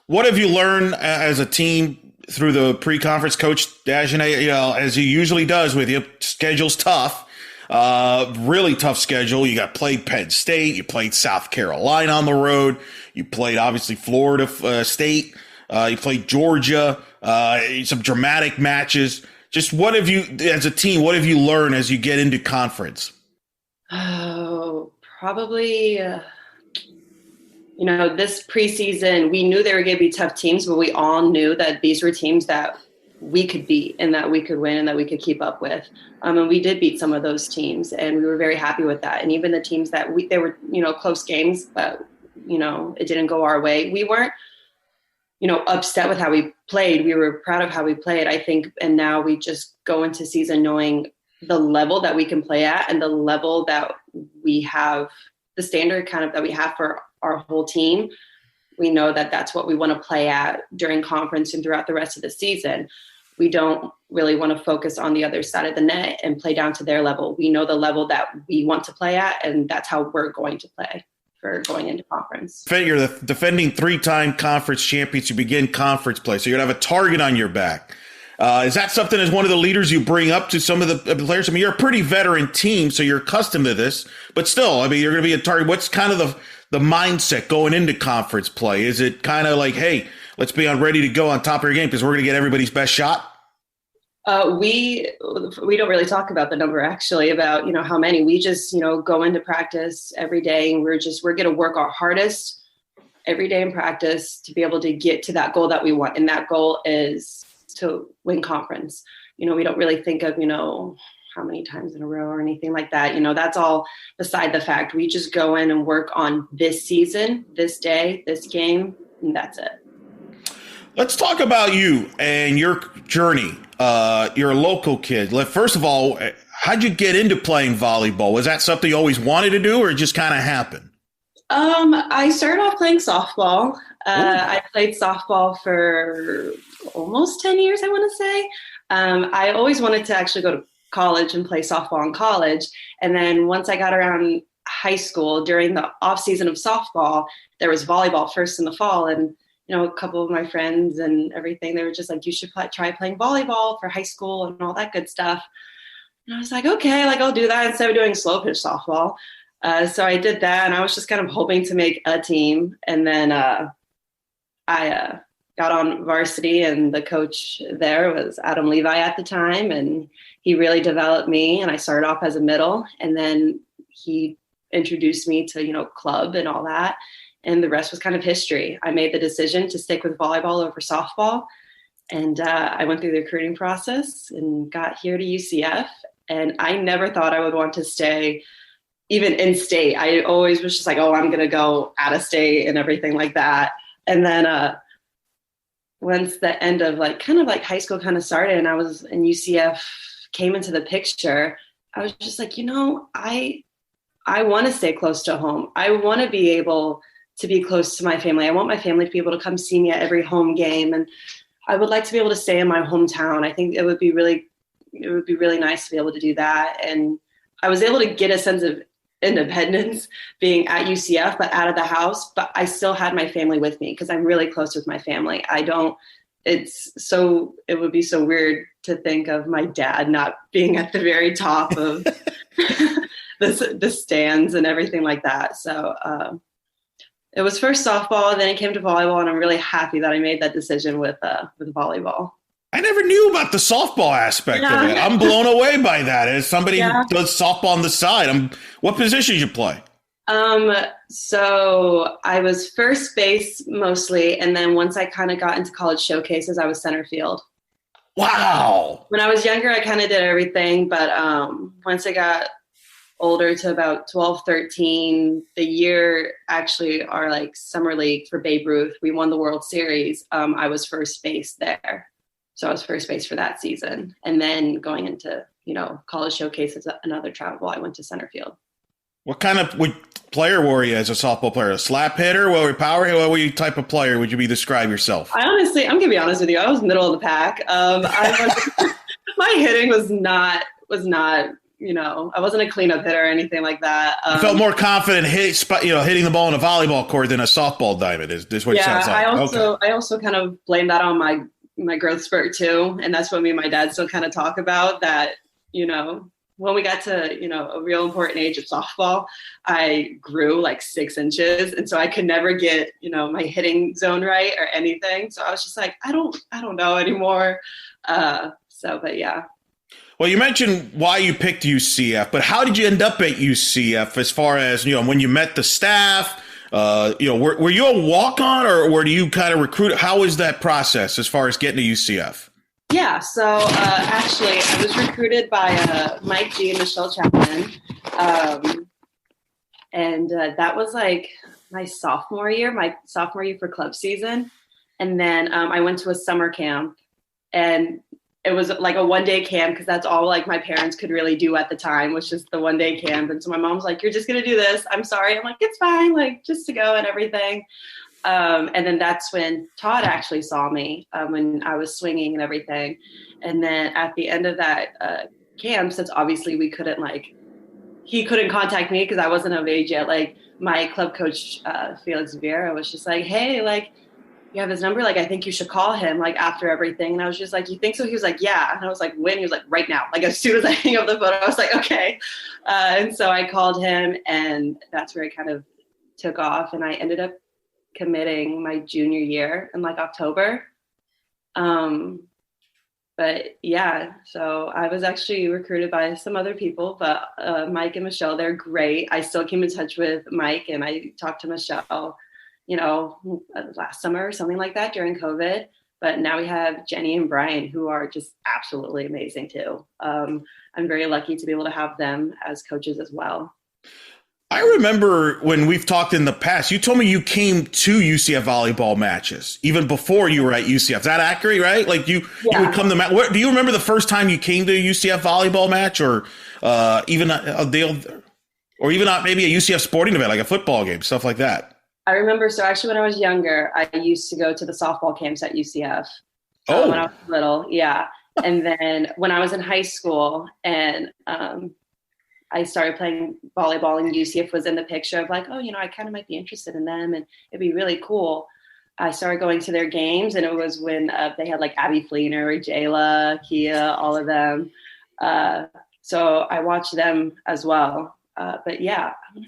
What have you learned as a team through the pre-conference? Coach Dagenet, as he usually does with you, schedule's tough, really tough schedule. You played Penn State, you played South Carolina on the road, you played obviously Florida State, you played Georgia, some dramatic matches. Just what have you, as a team, what have you learned as you get into conference? Oh, probably, this preseason, we knew they were going to be tough teams, but we all knew that these were teams that we could beat and that we could win and that we could keep up with. And we did beat some of those teams, and we were very happy with that. And even the teams that they were, close games, but, it didn't go our way. We weren't, upset with how we played. We were proud of how we played, I think. And now we just go into season knowing the level that we can play at and the level that we have, the standard kind of that we have for our whole team. We know that that's what we want to play at during conference and throughout the rest of the season. We don't really want to focus on the other side of the net and play down to their level. We know the level that we want to play at, and that's how we're going to play for going into conference. You're the defending 3-time conference champions. You begin conference play, so you're going to have a target on your back. Is that something as one of the leaders you bring up to some of the players? I mean, you're a pretty veteran team, so you're accustomed to this, but still, I mean, you're going to be a target. What's kind of the mindset going into conference play? Is it kind of like, hey, let's be ready to go on top of your game because we're going to get everybody's best shot? We don't really talk about the number actually about, how many. We just, go into practice every day and we're going to work our hardest every day in practice to be able to get to that goal that we want. And that goal is to win conference. You know, we don't really think of, you know, how many times in a row or anything like that. You know, that's all beside the fact. We just go in and work on this season, this day, this game, and that's it. Let's talk about you and your journey. You're a local kid. First of all, how'd you get into playing volleyball? Was that something you always wanted to do, or it just kind of happened? I started off playing softball. I played softball for almost 10 years, I want to say. I always wanted to actually go to college and play softball in college. And then once I got around high school, during the off season of softball, there was volleyball first in the fall. And, you know, a couple of my friends and everything, they were just like, you should try playing volleyball for high school and all that good stuff. And I was like, okay, like I'll do that instead of doing slow pitch softball. So I did that, and I was just kind of hoping to make a team. And then I got on varsity, and the coach there was Adam Levi at the time, and he really developed me. And I started off as a middle, and then he introduced me to, you know, club and all that. And the rest was kind of history. I made the decision to stick with volleyball over softball. And I went through the recruiting process and got here to UCF. And I never thought I would want to stay even in state. I always was just like, oh, I'm going to go out of state and everything like that. And then once the end of kind of high school kind of started and I was in UCF came into the picture, I was just like, you know, I want to stay close to home. I want to be able to be close to my family. I want my family to be able to come see me at every home game. And I would like to be able to stay in my hometown. I think it would be really nice to be able to do that. And I was able to get a sense of independence being at UCF, but out of the house. But I still had my family with me because I'm really close with my family. It would be so weird to think of my dad not being at the very top of the stands and everything like that. So it was first softball, then it came to volleyball, and I'm really happy that I made that decision with volleyball. I never knew about the softball aspect of it. I'm blown away by that. As somebody who does softball on the side, what position did you play? So I was first base mostly, and then once I kind of got into college showcases, I was center field. Wow. When I was younger, I kind of did everything, but once I got older to about 12, 13, the year actually our summer league for Babe Ruth, we won the World Series. I was first base there. So I was first base for that season. And then going into, you know, college showcases and other travel, I went to center field. What kind of player were you as a softball player? A slap hitter? What were you, power hitter? What were you type of player would you describe yourself? I'm going to be honest with you. I was middle of the pack. My hitting was not, you know, I wasn't a cleanup hitter or anything like that. You felt more confident hitting the ball in a volleyball court than a softball diamond is what it sounds like. I also kind of blame that on my growth spurt too. And that's what me and my dad still kind of talk about, that, you know, when we got to, you know, a real important age of softball, I grew 6 inches. And so I could never get, you know, my hitting zone right or anything. So I was just like, I don't know anymore. But yeah. Well, you mentioned why you picked UCF, but how did you end up at UCF as far as, you know, when you met the staff? You know, were you a walk-on or were you kind of recruited? How was that process as far as getting to UCF? Yeah, so actually I was recruited by Mike G and Michelle Chapman. And that was my sophomore year for club season. And then I went to a summer camp, and it was a one-day camp because that's all my parents could really do at the time, was just the one-day camp. And so my mom's like, you're just going to do this. I'm sorry. I'm like, it's fine, just to go and everything. And then that's when Todd actually saw me when I was swinging and everything. And then at the end of that camp, since obviously we couldn't he couldn't contact me because I wasn't of age yet. My club coach, Felix Vieira, was just like, hey, you have his number? I think you should call him after everything. And I was just like, you think so? He was like, yeah. And I was like, when? He was like, right now. As soon as I hang up the phone, I was like, okay. And so I called him, and that's where it kind of took off. And I ended up committing my junior year in October. But yeah, so I was actually recruited by some other people, but Mike and Michelle, they're great. I still keep in touch with Mike, and I talked to Michelle, you know, last summer or something like that during COVID. But now we have Jenny and Brian, who are just absolutely amazing too. I'm very lucky to be able to have them as coaches as well. I remember when we've talked in the past, you told me you came to UCF volleyball matches even before you were at UCF. Is that accurate, right? Like you would come to do you remember the first time you came to a UCF volleyball match, or even maybe a UCF sporting event, like a football game, stuff like that? I remember. So actually, when I was younger, I used to go to the softball camps at UCF. Oh, when I was little, yeah. And then when I was in high school, and I started playing volleyball, and UCF was in the picture of like, oh, I kind of might be interested in them, and it'd be really cool. I started going to their games, and it was when they had like Abby Fleener, Jayla, Kia, all of them. So I watched them as well. But yeah, I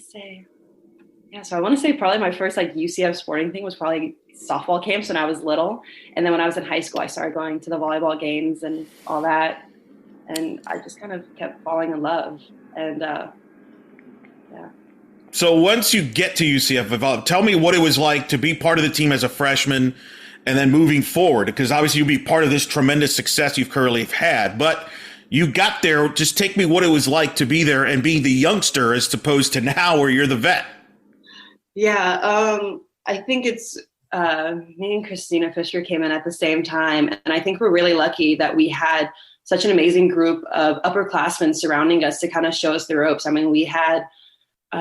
want to say probably my first like UCF sporting thing was probably softball camps when I was little. And then when I was in high school, I started going to the volleyball games and all that. And I just kind of kept falling in love. And yeah. So once you get to UCF, tell me what it was like to be part of the team as a freshman and then moving forward, because obviously you'll be part of this tremendous success you've currently had. But you got there. Just take me what it was like to be there and being the youngster as opposed to now where you're the vet. Yeah, I think it's me and Christina Fisher came in at the same time. And I think we're really lucky that we had such an amazing group of upperclassmen surrounding us to kind of show us the ropes. I mean, we had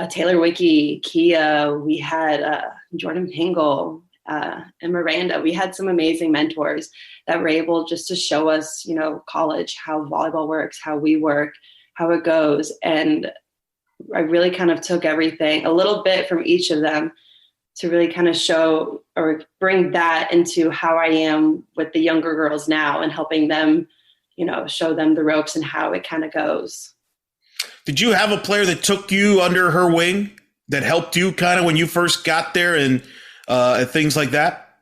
Taylor Wicke, Kia, we had Jordan Pingle, and Miranda. We had some amazing mentors that were able just to show us, college, how volleyball works, how we work, how it goes. And I really kind of took everything, a little bit from each of them, to really kind of show or bring that into how I am with the younger girls now and helping them, show them the ropes and how it kind of goes. Did you have a player that took you under her wing that helped you kind of when you first got there and things like that?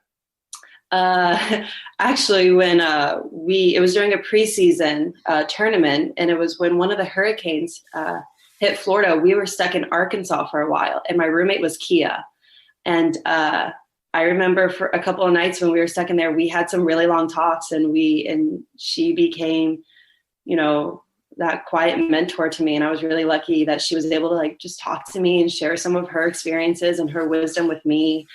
Actually, when it was during a preseason tournament, and it was when one of the hurricanes hit Florida. We were stuck in Arkansas for a while, and my roommate was Kia. And I remember for a couple of nights when we were stuck in there, we had some really long talks, and she became, that quiet mentor to me. And I was really lucky that she was able to like just talk to me and share some of her experiences and her wisdom with me.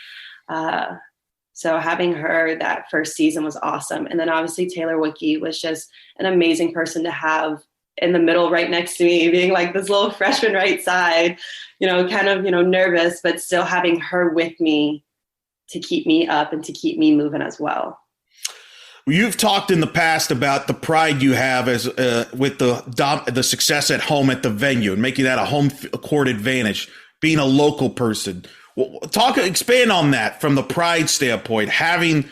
So having her that first season was awesome. And then obviously Taylor Wicke was just an amazing person to have in the middle right next to me, being like this little freshman right side, kind of, nervous, but still having her with me to keep me up and to keep me moving as well. You've talked in the past about the pride you have as with the success at home at the venue and making that a home court advantage, being a local person. Expand on that from the pride standpoint. Having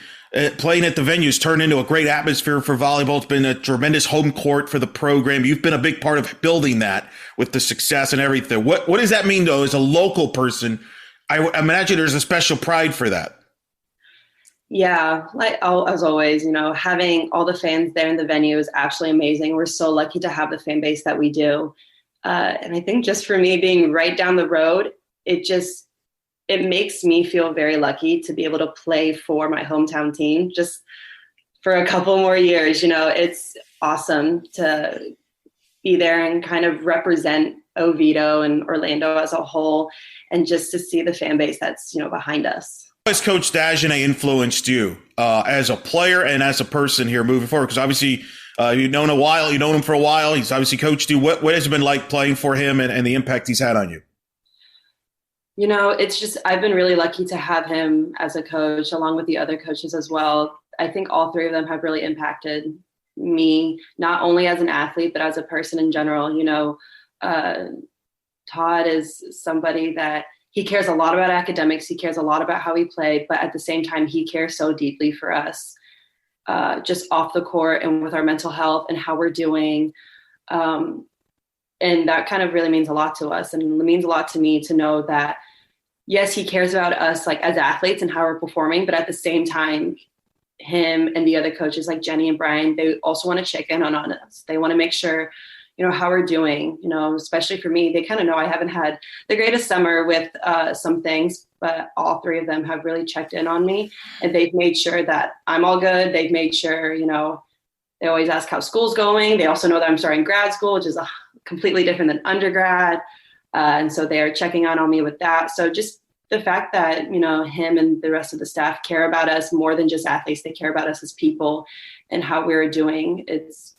playing at the venues turned into a great atmosphere for volleyball. It's been a tremendous home court for the program. You've been a big part of building that with the success and everything. What does that mean, though, as a local person? I imagine there's a special pride for that. Yeah, as always, having all the fans there in the venue is absolutely amazing. We're so lucky to have the fan base that we do. And I think just for me being right down the road, it makes me feel very lucky to be able to play for my hometown team just for a couple more years. It's awesome to be there and kind of represent Oviedo and Orlando as a whole, and just to see the fan base that's, behind us. How has Coach Dagenet influenced you as a player and as a person here moving forward? Because obviously you've known him for a while. He's obviously coached you. What has it been like playing for him and the impact he's had on you? It's just, I've been really lucky to have him as a coach along with the other coaches as well. I think all three of them have really impacted me, not only as an athlete, but as a person in general. Todd is somebody that he cares a lot about academics. He cares a lot about how we play, but at the same time, he cares so deeply for us, just off the court and with our mental health and how we're doing. And that kind of really means a lot to us. And it means a lot to me to know that, yes, he cares about us like as athletes and how we're performing, but at the same time, him and the other coaches like Jenny and Brian, they also want to check in on us. They want to make sure, how we're doing, especially for me. They kind of know I haven't had the greatest summer with some things, but all three of them have really checked in on me, and they've made sure that I'm all good. They've made sure, they always ask how school's going. They also know that I'm starting grad school, which is completely different than undergrad. And so they're checking on me with that. So just the fact that, him and the rest of the staff care about us more than just athletes, they care about us as people and how we're doing. It's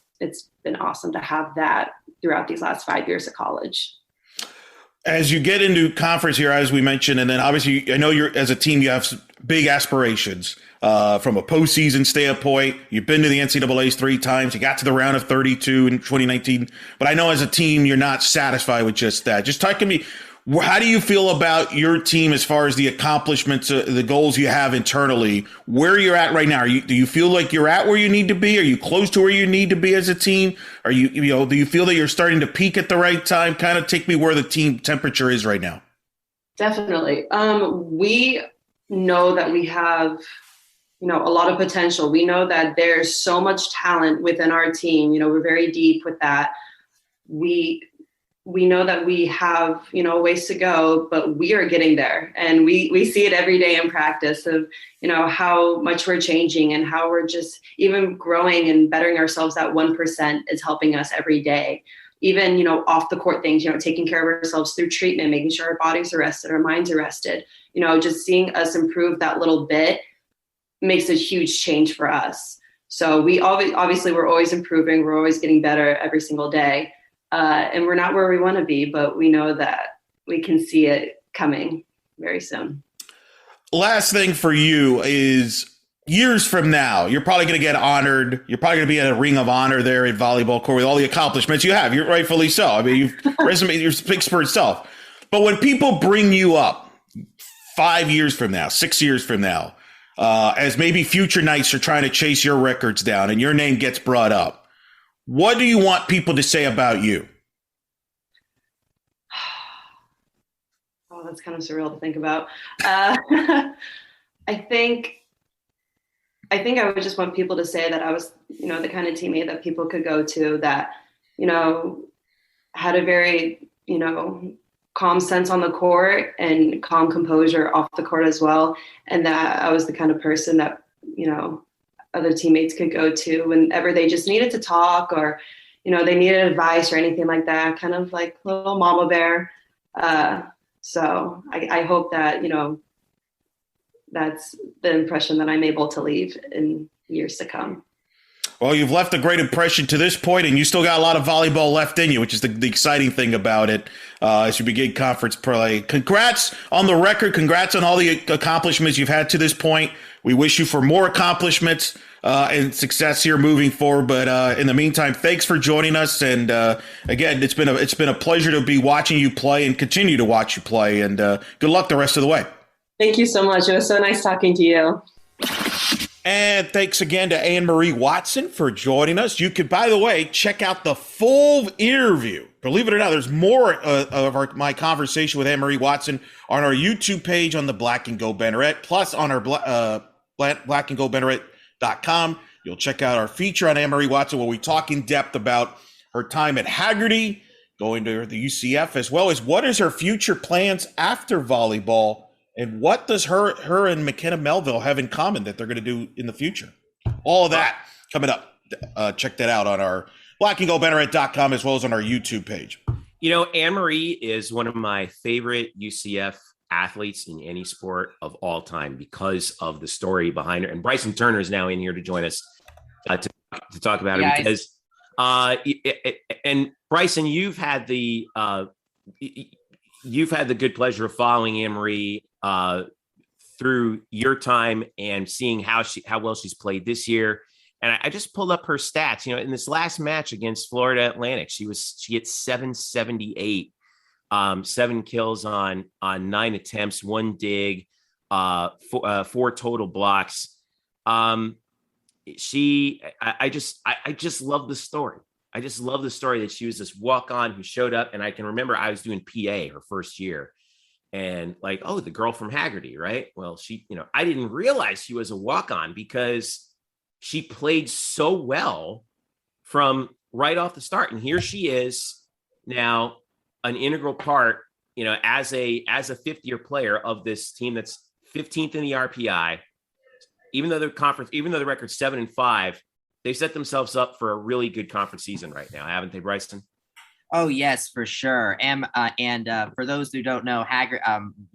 been awesome to have that throughout these last 5 years of college. As you get into conference here, as we mentioned, and then obviously I know you're as a team, you have big aspirations from a postseason standpoint. You've been to the NCAAs 3 times. You got to the round of 32 in 2019. But I know as a team, you're not satisfied with just that. Just talk to me. How do you feel about your team as far as the accomplishments, the goals you have internally, where you're at right now? Do you feel like you're at where you need to be? Are you close to where you need to be as a team? Do you feel that you're starting to peak at the right time? Kind of take me where the team temperature is right now. Definitely. We know that we have, a lot of potential. We know that there's so much talent within our team. We're very deep with that. We know that we have, ways to go, but we are getting there. And we see it every day in practice of, how much we're changing and how we're just even growing and bettering ourselves. That 1% is helping us every day. Even, off the court things, taking care of ourselves through treatment, making sure our bodies are rested, our minds are rested, just seeing us improve that little bit makes a huge change for us. So we obviously we're always improving. We're always getting better every single day. And we're not where we want to be, but we know that we can see it coming very soon. Last thing for you is years from now, you're probably going to get honored. You're probably going to be at a ring of honor there at volleyball court with all the accomplishments you have. You're rightfully so. I mean, your speaks for itself. But when people bring you up 5 years from now, 6 years from now, as maybe future Knights are trying to chase your records down and your name gets brought up, what do you want people to say about you? Oh, that's kind of surreal to think about. I think I would just want people to say that I was, the kind of teammate that people could go to that, had a very, calm sense on the court and calm composure off the court as well. And that I was the kind of person that, other teammates could go to whenever they just needed to talk or, they needed advice or anything like that, kind of like little mama bear. So I hope that, that's the impression that I'm able to leave in years to come. Well, you've left a great impression to this point, and you still got a lot of volleyball left in you, which is the exciting thing about it as you begin conference play. Congrats on the record. Congrats on all the accomplishments you've had to this point. We wish you for more accomplishments and success here moving forward. But in the meantime, thanks for joining us. And again, it's been a pleasure to be watching you play and continue to watch you play. And good luck the rest of the way. Thank you so much. It was so nice talking to you. And thanks again to Anne-Marie Watson for joining us. You could, by the way, check out the full interview. Believe it or not, there's more of my conversation with Anne-Marie Watson on our YouTube page on the Black and Gold Banneret, plus on our blackandgoldbanneret.com. You'll check out our feature on Anne-Marie Watson where we talk in depth about her time at Hagerty, going to the UCF, as well as what is her future plans after volleyball. And what does her and McKenna Melville have in common that they're going to do in the future? All of that coming up. Check that out on our blackandgoldbanneret.com as well as on our YouTube page. Anne-Marie is one of my favorite UCF athletes in any sport of all time because of the story behind her. And Bryson Turner is now in here to join us to talk about her because and Bryson, you've had the good pleasure of following Anne-Marie through your time and seeing how well she's played this year. And I just pulled up her stats, in this last match against Florida Atlantic, she hit 778, 7 kills on 9 attempts, 1 dig, 4 total blocks. I just love the story. I just love the story that she was this walk-on who showed up. And I can remember I was doing PA her first year and like, oh, the girl from Hagerty, right? Well, she, I didn't realize she was a walk-on because she played so well from right off the start. And here she is now an integral part as a fifth year player of this team that's 15th in the RPI, even though the record's 7-5, they've set themselves up for a really good conference season right now, haven't they, Bryson? Oh yes, for sure. And for those who don't know,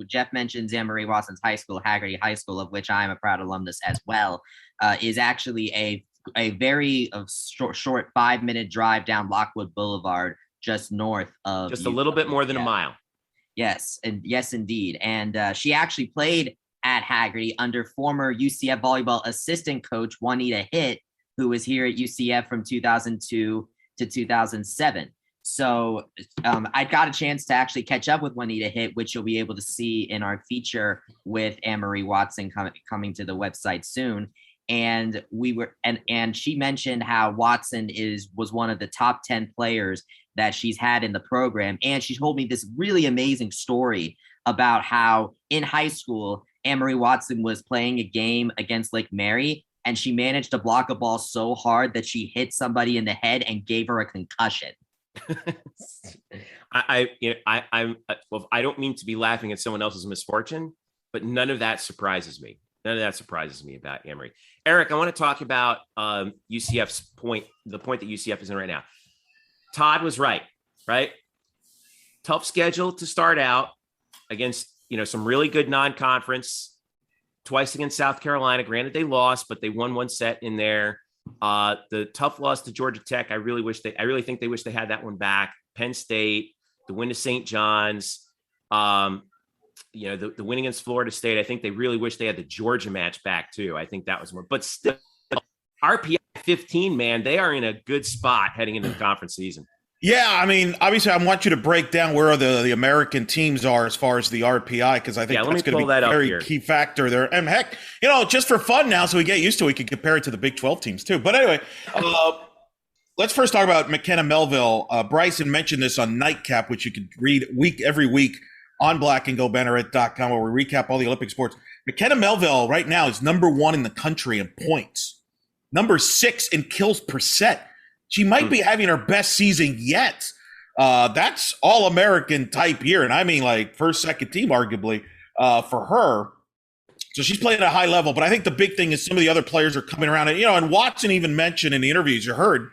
Jeff mentions Anne-Marie Watson's high school, Hagerty High School, of which I am a proud alumnus as well, is actually a very short 5-minute drive down Lockwood Boulevard, just north of. Just a little bit more than a mile. Yes, indeed. And she actually played at Hagerty under former UCF volleyball assistant coach Juanita Hitt, who was here at UCF from 2002 to 2007. So I got a chance to actually catch up with Juanita Hitt, which you'll be able to see in our feature with Anne-Marie Watson coming to the website soon. And and she mentioned how Watson was one of the top 10 players that she's had in the program. And she told me this really amazing story about how in high school, Anne-Marie Watson was playing a game against Lake Mary, and she managed to block a ball so hard that she hit somebody in the head and gave her a concussion. I don't mean to be laughing at someone else's misfortune, but none of that surprises me. None of that surprises me about Anne-Marie. Eric, I want to talk about UCF's point, the point that UCF is in right now. Todd was right? Tough schedule to start out against, some really good non-conference, twice against South Carolina. Granted, they lost, but they won one set in there. The tough loss to Georgia Tech. I really think they wish they had that one back. Penn State, the win to St. John's, the win against Florida State. I think they really wish they had the Georgia match back too. I think that was more, but still RPI 15, man, they are in a good spot heading into the conference season. Yeah, I mean, obviously, I want you to break down where the American teams are as far as the RPI, because I think that's going to be a very key factor there. And heck, just for fun now, so we get used to it, we can compare it to the Big 12 teams too. But anyway, let's first talk about McKenna Melville. Bryson mentioned this on Nightcap, which you can read every week on blackandgoldbanneret.com, where we recap all the Olympic sports. McKenna Melville right now is number 1 in the country in points, number 6 in kills per set. She might be having her best season yet. That's all-American type year. And I mean, like, first, second team, arguably, for her. So she's playing at a high level. But I think the big thing is some of the other players are coming around. And, and Watson even mentioned in the interviews you heard,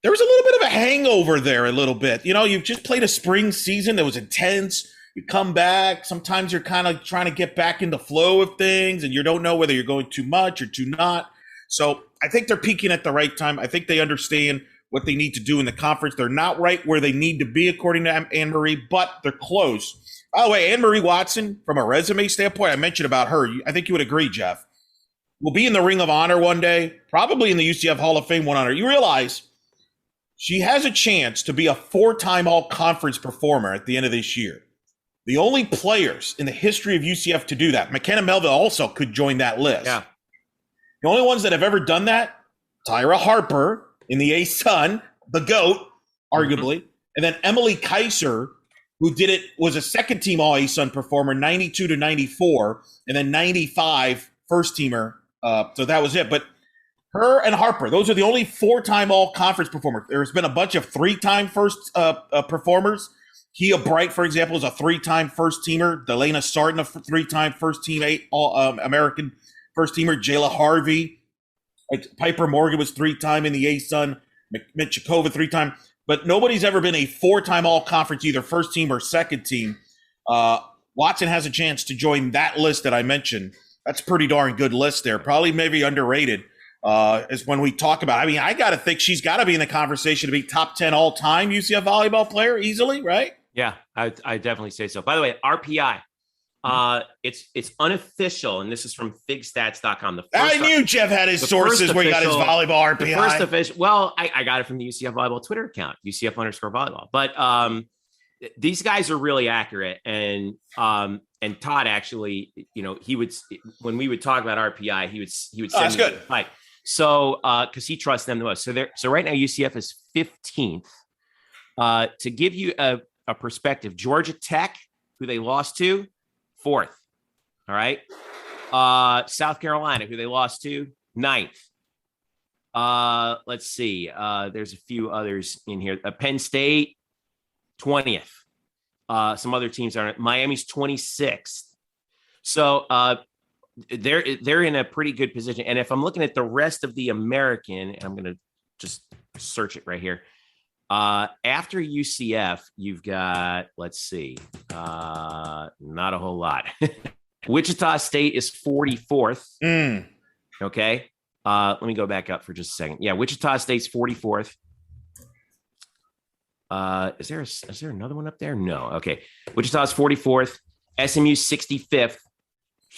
there was a little bit of a hangover there a little bit. You've just played a spring season that was intense. You come back. Sometimes you're kind of trying to get back in the flow of things, and you don't know whether you're going too much or too not. So I think they're peaking at the right time. I think they understand what they need to do in the conference. They're not right where they need to be, according to Anne-Marie, but they're close. By the way, Anne-Marie Watson, from a resume standpoint, I mentioned about her. I think you would agree, Jeff. Will be in the Ring of Honor one day, probably in the UCF Hall of Fame one honor. You realize she has a chance to be a 4-time all-conference performer at the end of this year. The only players in the history of UCF to do that. McKenna Melville also could join that list. Yeah. The only ones that have ever done that, Tyra Harper in the A-Sun, the GOAT, arguably, and then Emily Kaiser, who did it, was a second-team All-A-Sun performer, 92 to 94, and then 95 first-teamer. So that was it. But her and Harper, those are the only 4-time All-Conference performers. There's been a bunch of 3-time first performers. Kia Bright, for example, is a 3-time first-teamer. Delana Sarton, a 3-time first-team All-American first-teamer. Jayla Harvey. Piper Morgan was 3-time in the A-Sun. Mitchikova, 3-time. But nobody's ever been a 4-time all-conference, either first-team or second-team. Watson has a chance to join that list that I mentioned. That's a pretty darn good list there. Probably maybe underrated is when we talk about. I mean, I got to think she's got to be in the conversation to be top 10 all-time UCF volleyball player easily, right? Yeah, I definitely say so. By the way, RPI. It's unofficial, and this is from figstats.com. I knew Jeff had his sources where he got his volleyball RPI. The first official, well, I got it from the UCF Volleyball Twitter account, UCF_volleyball. But these guys are really accurate, and Todd actually, he would, when we would talk about RPI, he would send me good. So because he trusts them the most. So right now UCF is 15th. To give you a perspective, Georgia Tech, who they lost to, 4th. All right. South Carolina, who they lost to, 9th. Let's see. There's a few others in here. Penn State, 20th. Some other teams aren't. Miami's 26th. So they're in a pretty good position. And if I'm looking at the rest of the American, and I'm going to just search it right here. After UCF, you've got, let's see, not a whole lot. Wichita State is 44th. Okay. Let me go back up for just a second. Yeah, Wichita State's 44th. Is there another one up there? No. Okay. Wichita's 44th. SMU 65th.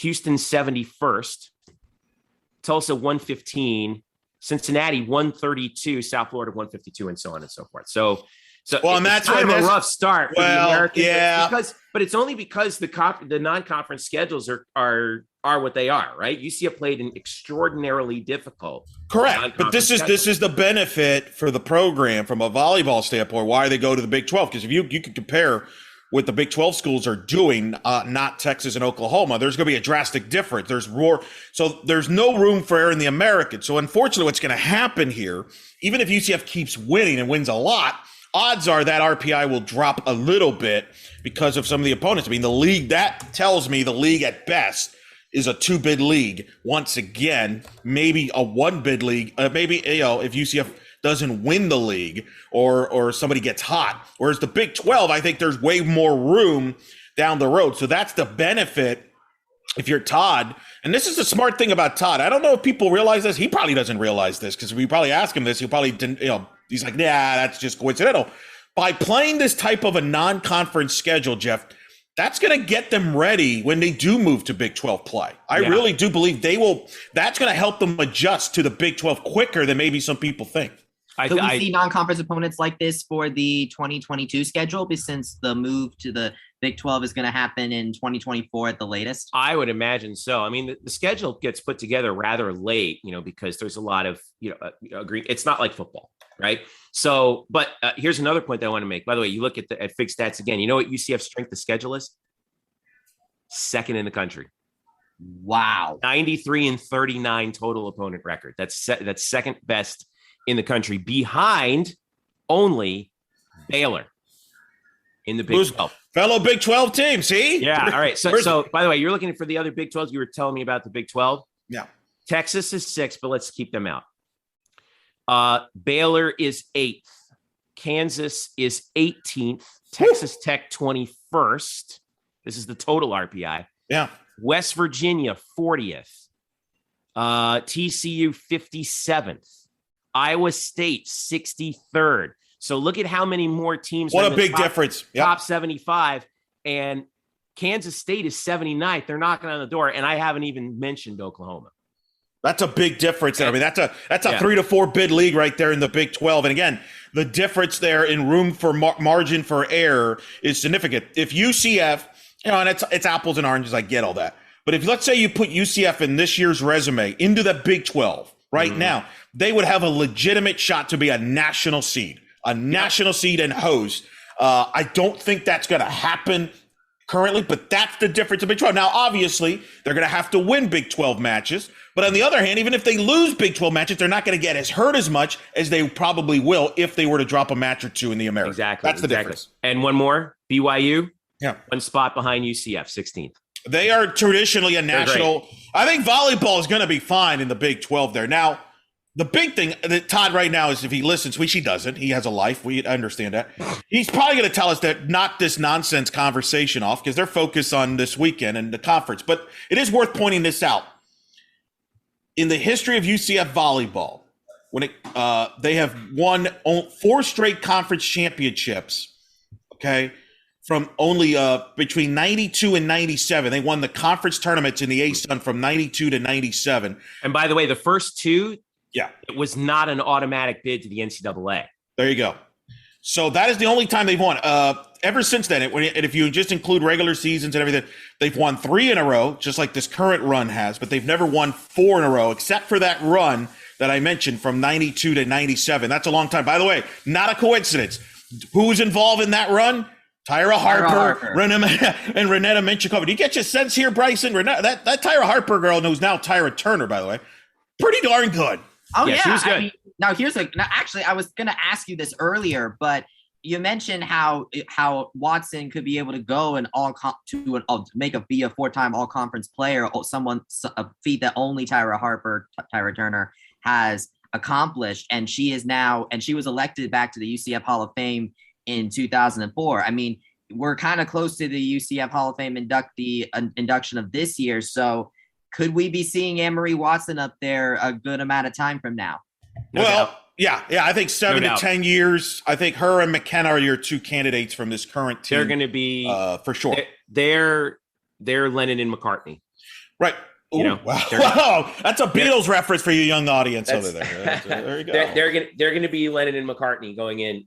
Houston 71st. Tulsa 115. Cincinnati 132. South Florida 152, and so on and so forth. So well, and that's kind of a rough start for the Americans. Yeah. But it's only because the non-conference schedules are what they are, right? UCF played an extraordinarily difficult. Correct. But this is the benefit for the program from a volleyball standpoint, why they go to the Big 12. Because if you can compare what the Big 12 schools are doing, not Texas and Oklahoma, there's going to be a drastic difference. So there's no room for error in the American. So unfortunately, what's going to happen here, even if UCF keeps winning and wins a lot, odds are that RPI will drop a little bit because of some of the opponents. I mean, the league, that tells me the league at best is a 2-bid league. Once again, maybe a 1-bid league. Maybe, if UCF doesn't win the league or somebody gets hot. Whereas the Big 12, I think there's way more room down the road. So that's the benefit if you're Todd. And this is the smart thing about Todd. I don't know if people realize this. He probably doesn't realize this because we probably ask him this. He'll probably didn't, he's like, nah, that's just coincidental. By playing this type of a non-conference schedule, Jeff, that's going to get them ready when they do move to Big 12 play. I really do believe that's going to help them adjust to the Big 12 quicker than maybe some people think. Could we see non-conference opponents like this for the 2022 schedule, since the move to the Big 12 is going to happen in 2024 at the latest? I would imagine so. I mean, the schedule gets put together rather late, because there's a lot of, it's not like football, right? So, but here's another point that I want to make. By the way, you look at Fig Stats again. You know what UCF's strength of schedule is? Second in the country. Wow. 93-39 total opponent record. That's second best in the country, behind only Baylor in the Big 12. Fellow Big 12 team, see? Yeah, all right. So by the way, you're looking for the other Big 12s. You were telling me about the Big 12. Yeah. Texas is 6th, but let's keep them out. Baylor is 8th. Kansas is 18th. Texas Tech 21st. This is the total RPI. Yeah. West Virginia 40th. TCU 57th. Iowa State 63rd. So look at how many more teams. What a big difference. Top 75. And Kansas State is 79th. They're knocking on the door. And I haven't even mentioned Oklahoma. That's a big difference there. I mean, that's a 3 to 4 bid league right there in the Big 12. And again, the difference there in room for margin for error is significant. If UCF, and it's apples and oranges, I get all that. But if let's say you put UCF in this year's resume into the Big 12 right now, they would have a legitimate shot to be a national seed and host. I don't think that's going to happen currently, but that's the difference in Big 12. Now, obviously, they're going to have to win Big 12 matches. But on the other hand, even if they lose Big 12 matches, they're not going to get as hurt as much as they probably will if they were to drop a match or two in the American. Exactly. That's the difference. And one more, BYU. Yeah. One spot behind UCF, 16th. They are traditionally a national. I think volleyball is going to be fine in the Big 12 there. Now, the big thing that Todd right now is if he listens, which he doesn't, he has a life. We understand that. He's probably going to tell us that knock this nonsense conversation off because they're focused on this weekend and the conference. But it is worth pointing this out. In the history of UCF volleyball, when they have won 4 straight conference championships, okay, from only between 92 and 97. They won the conference tournaments in the A-Sun from 92 to 97. And by the way, the first 2, yeah, it was not an automatic bid to the NCAA. There you go. So that is the only time they've won. Ever since then, and if you just include regular seasons and everything, they've won 3 in a row, just like this current run has, but they've never won 4 in a row, except for that run that I mentioned from 92 to 97. That's a long time. By the way, not a coincidence. Who's involved in that run? Tyra Harper. And Renetta Menchikova. Do you get your sense here, Bryson? That Tyra Harper girl knows now Tyra Turner, by the way. Pretty darn good. Oh, yeah. She was good. I mean, actually, I was going to ask you this earlier, but, you mentioned how Watson could be able to go and be a 4-time all-conference player, a feat that only Tyra Turner has accomplished, and she was elected back to the UCF Hall of Fame in 2004. I mean, we're kind of close to the UCF Hall of Fame induction of this year, so could we be seeing Anne-Marie Watson up there a good amount of time from now? No doubt. Yeah. I think 7 to 10 years. I think her and McKenna are your two candidates from this current team. They're going to be for sure. They're Lennon and McCartney, right? You know, wow, that's a Beatles reference for you young audience over there. There you go. They're going to be Lennon and McCartney going in.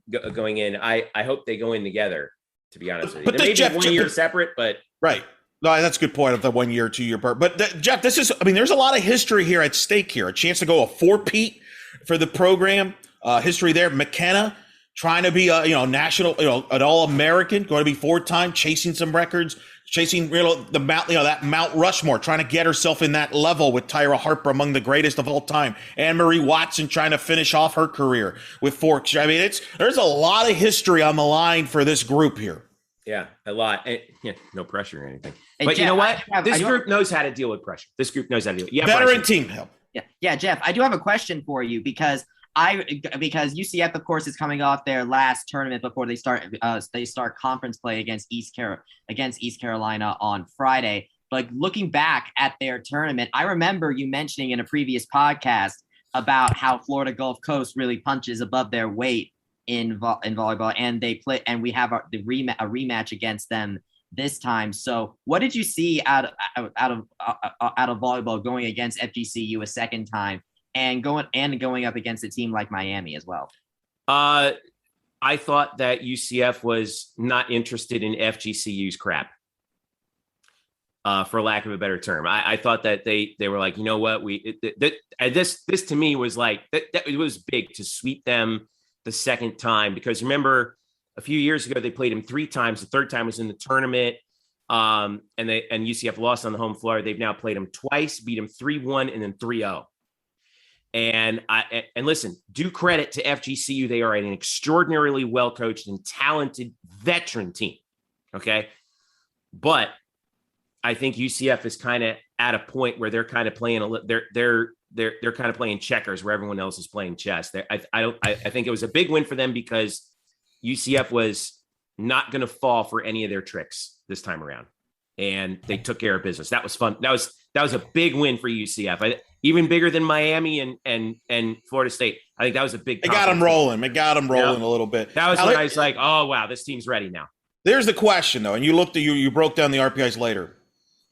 I hope they go in together. To be honest with you, there may be 1 year separate, but right. No, that's a good point of the 1 year, 2 year part. But Jeff, there's a lot of history here at stake here. A chance to go a 4-peat for the program. History there. McKenna trying to be a national, an All-American, going to be 4-time, chasing some records, chasing that Mount Rushmore, trying to get herself in that level with Tyra Harper, among the greatest of all time. Anne-Marie Watson trying to finish off her career with forks. I mean, there's a lot of history on the line for this group here. Yeah, a lot. No pressure or anything. Hey, but Jeff, you know what? This group knows how to deal with pressure. This group knows how to deal with it. Veteran team help. Yeah, Jeff, I do have a question for you because UCF, of course, is coming off their last tournament before they start conference play against East Carolina on Friday. But looking back at their tournament, I remember you mentioning in a previous podcast about how Florida Gulf Coast really punches above their weight in volleyball, and we have a rematch against them this time. So what did you see out of volleyball going against FGCU a second time and going up against a team like Miami as well? I thought that UCF was not interested in FGCU's crap, for lack of a better term. I thought that they were like, you know what, this to me was like that it was big to sweep them the second time, because remember a few years ago they played him 3 times. The third time was in the tournament, and UCF lost on the home floor. They've now played him twice, beat him 3-1 and then 3-0. And listen, due credit to FGCU. They are an extraordinarily well-coached and talented veteran team. Okay. But I think UCF is kind of at a point where they're kind of playing they're kind of playing checkers where everyone else is playing chess. I think it was a big win for them because UCF was not going to fall for any of their tricks this time around, and they took care of business. That was fun. That was a big win for UCF. Even bigger than Miami and Florida State. I think that was a big. It got them rolling. A little bit. That was when I was like, oh wow, this team's ready now. There's the question though, and you broke down the RPIs later.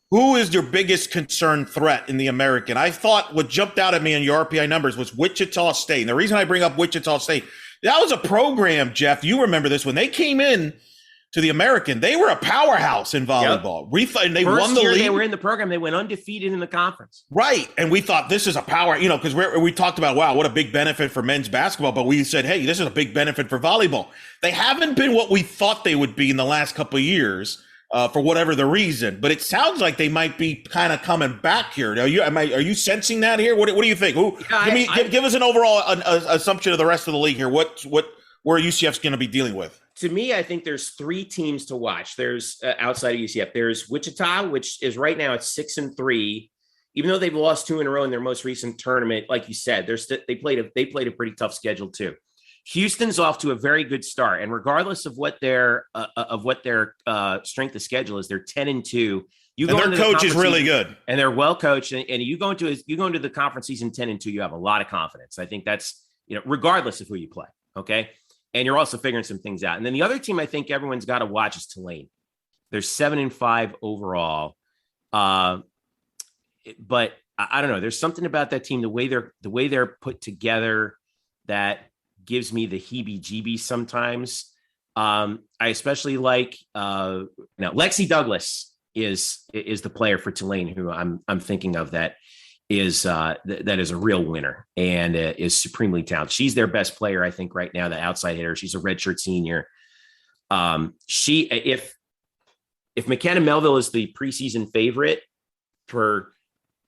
Who is your biggest concern threat in the American? I thought what jumped out at me in your RPI numbers was Wichita State. And the reason I bring up Wichita State, that was a program, Jeff. You remember this when they came in to the American, they were a powerhouse in volleyball. Yep. And they won the league. They were in the program. They went undefeated in the conference. Right. And we thought this is a power, because we talked about, wow, what a big benefit for men's basketball. But we said, hey, this is a big benefit for volleyball. They haven't been what we thought they would be in the last couple of years. For whatever the reason, but it sounds like they might be kind of coming back here. Are you sensing that here? What do you think? Give us an overall assumption of the rest of the league here. Where UCF's going to be dealing with? To me, I think there's 3 teams to watch. There's outside of UCF. There's Wichita, which is right now at 6-3, even though they've lost 2 in a row in their most recent tournament. Like you said, they played a pretty tough schedule too. Houston's off to a very good start, and regardless of what their strength of schedule is, they're 10-2. Their coach is really good, and they're well coached. And you go into the conference season 10-2, you have a lot of confidence. I think that's regardless of who you play. Okay, and you're also figuring some things out. And then the other team I think everyone's got to watch is Tulane. They're 7-5 overall, but I don't know. There's something about that team, the way they're put together, that gives me the heebie-jeebies sometimes. I especially like Lexi Douglas is the player for Tulane who I'm thinking of that is a real winner and is supremely talented. She's their best player, I think, right now, the outside hitter. She's a redshirt senior. If McKenna Melville is the preseason favorite for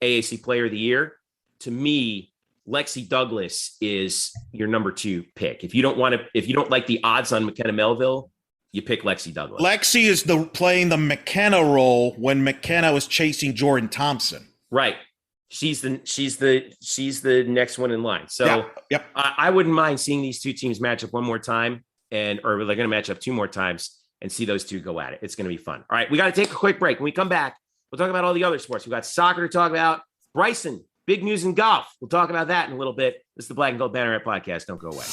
AAC Player of the Year, to me, Lexi Douglas is your number 2 pick. If you don't like the odds on McKenna Melville, you pick Lexi Douglas. Lexi is playing the McKenna role when McKenna was chasing Jordan Thompson. Right. She's the next one in line. So yep. I wouldn't mind seeing these two teams match up one more time, or they're going to match up 2 more times and see those two go at it. It's going to be fun. All right, we got to take a quick break. When we come back, we'll talk about all the other sports. We got soccer to talk about. Bryson, big news in golf. We'll talk about that in a little bit. This is the Black and Gold Banneret Podcast. Don't go away.